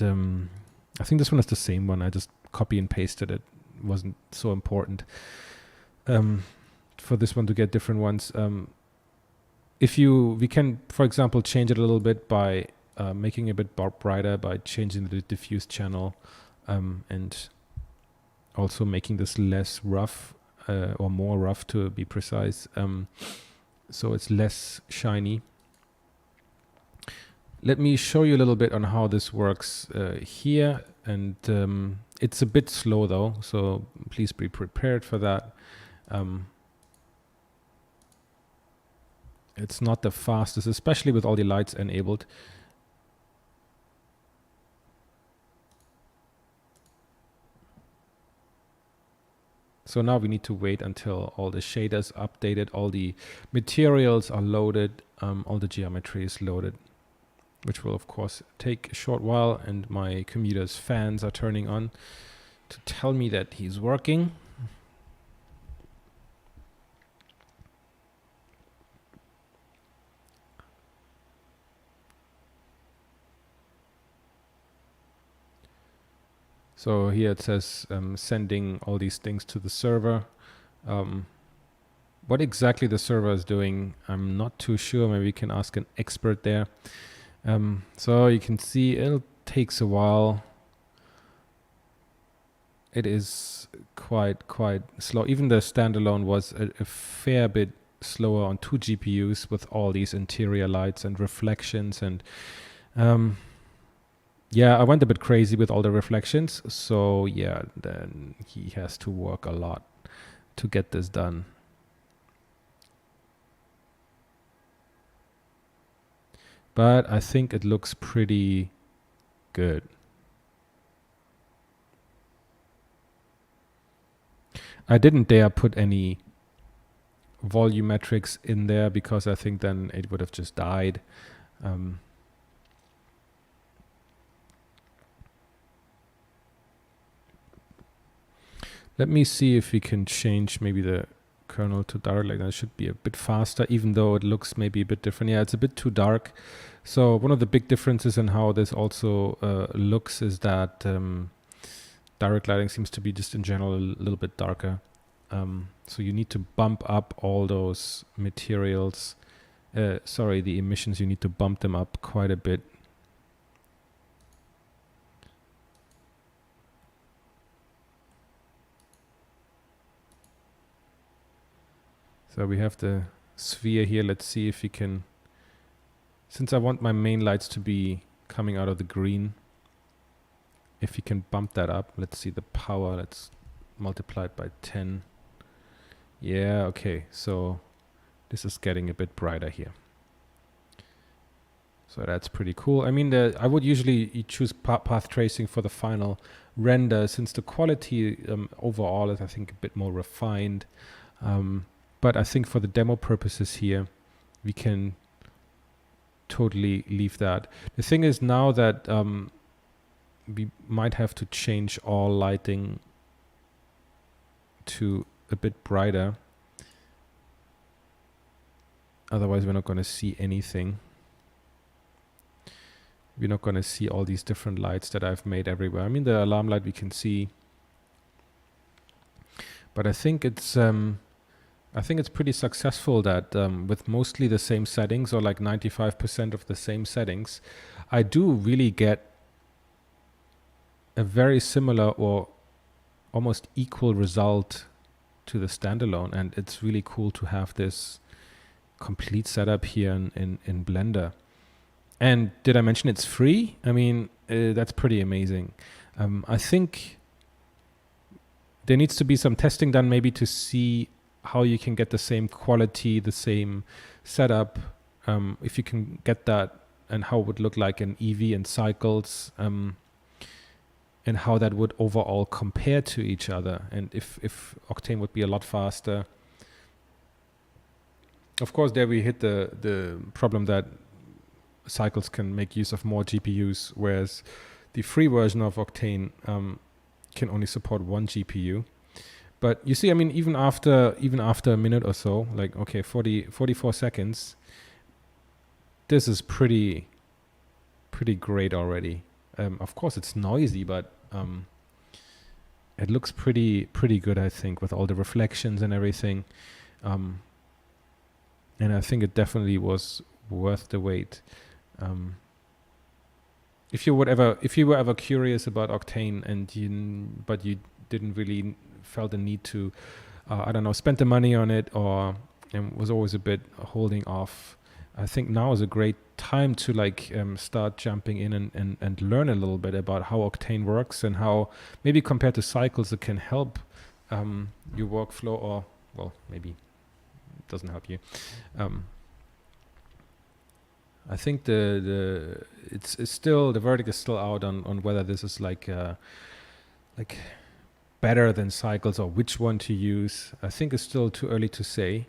I think this one is the same one. I just copy and pasted it. It wasn't so important for this one to get different ones. We can, for example, change it a little bit by making it a bit brighter by changing the diffuse channel, and also making this less rough or more rough, to be precise. so it's less shiny. Let me show you a little bit on how this works here, and it's a bit slow though, so please be prepared for that. It's not the fastest, especially with all the lights enabled. So now we need to wait until all the shaders updated, all the materials are loaded, all the geometry is loaded, which will of course take a short while, and my commuter's fans are turning on to tell me that he's working. So here it says sending all these things to the server. What exactly the server is doing, I'm not too sure. Maybe we can ask an expert there. So you can see it takes a while. It is quite slow. Even the standalone was a fair bit slower on 2 GPUs with all these interior lights and reflections, and yeah, I went a bit crazy with all the reflections. So yeah, then he has to work a lot to get this done. But I think it looks pretty good. I didn't dare put any volumetrics in there because I think then it would have just died. Let me see if we can change maybe the kernel to dark. Like that should be a bit faster, even though it looks maybe a bit different. Yeah, it's a bit too dark. So one of the big differences in how this also looks is that direct lighting seems to be just in general a little bit darker. So you need to bump up all those materials. Sorry, the emissions, you need to bump them up quite a bit. So we have the sphere here. Let's see if we can, since I want my main lights to be coming out of the green, if we can bump that up. Let's see the power. Let's multiply it by 10. Yeah, okay. So this is getting a bit brighter here. So that's pretty cool. I mean, I would usually choose path tracing for the final render, since the quality overall is, I think, a bit more refined. But I think for the demo purposes here, we can totally leave that. The thing is now that we might have to change all lighting to a bit brighter. Otherwise, we're not going to see anything. We're not going to see all these different lights that I've made everywhere. I mean, the alarm light we can see. But I think it's pretty successful that with mostly the same settings, or like 95% of the same settings, I do really get a very similar or almost equal result to the standalone. And it's really cool to have this complete setup here in Blender. And did I mention it's free? I mean, that's pretty amazing. I think there needs to be some testing done maybe to see how you can get the same quality, the same setup, if you can get that, and how it would look like in EV and cycles, and how that would overall compare to each other, and if Octane would be a lot faster. Of course, there we hit the problem that cycles can make use of more GPUs, whereas the free version of Octane can only support 1 GPU. But you see, I mean, even after a minute or so, like, okay, 44 seconds, this is pretty great already. Of course, it's noisy, but it looks pretty good, I think, with all the reflections and everything. And I think it definitely was worth the wait. If you were ever curious about Octane but you didn't really felt the need to, I don't know, spend the money on it, or and was always a bit holding off. I think now is a great time to like start jumping in and learn a little bit about how Octane works and how maybe compared to cycles it can help your workflow, or well, maybe it doesn't help you. I think it's still, the verdict is still out on whether this is like better than cycles or which one to use. I think it's still too early to say,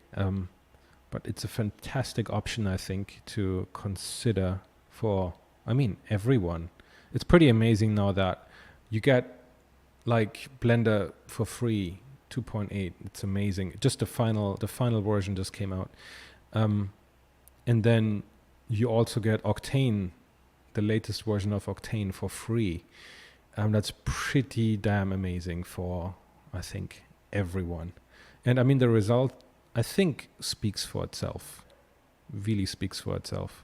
but it's a fantastic option, I think, to consider for, I mean, everyone. It's pretty amazing now that you get like Blender for free 2.8. It's amazing. Just the final version just came out, and then you also get Octane, the latest version of Octane, for free. That's pretty damn amazing for, I think, everyone. And I mean, the result, I think, speaks for itself. Really speaks for itself.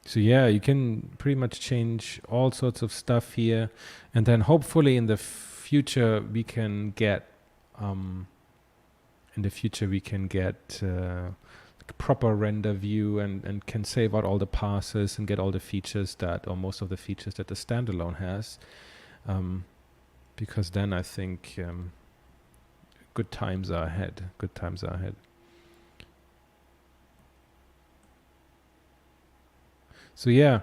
So yeah, you can pretty much change all sorts of stuff here. And then hopefully in the future we can get proper render view and can save out all the passes and get all the features that, or most of the features that the Standalone has, because then I think good times are ahead. So yeah,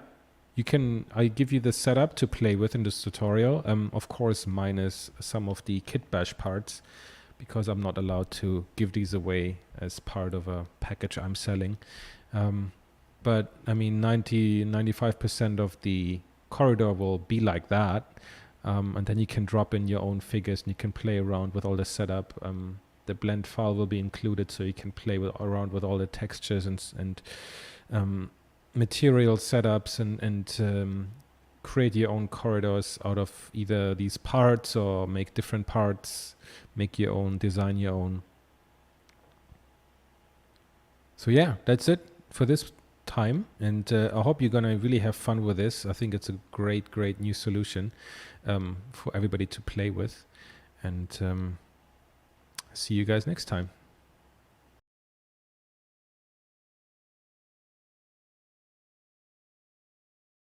I give you the setup to play with in this tutorial, of course minus some of the kit bash parts, because I'm not allowed to give these away as part of a package I'm selling. But I mean, 95% of the corridor will be like that. And then you can drop in your own figures and you can play around with all the setup. The blend file will be included, so you can play around with all the textures and material setups and create your own corridors out of either these parts, or make different parts, make your own, design your own. So yeah, that's it for this time, and I hope you're gonna really have fun with this. I think it's a great new solution for everybody to play with, and see you guys next time.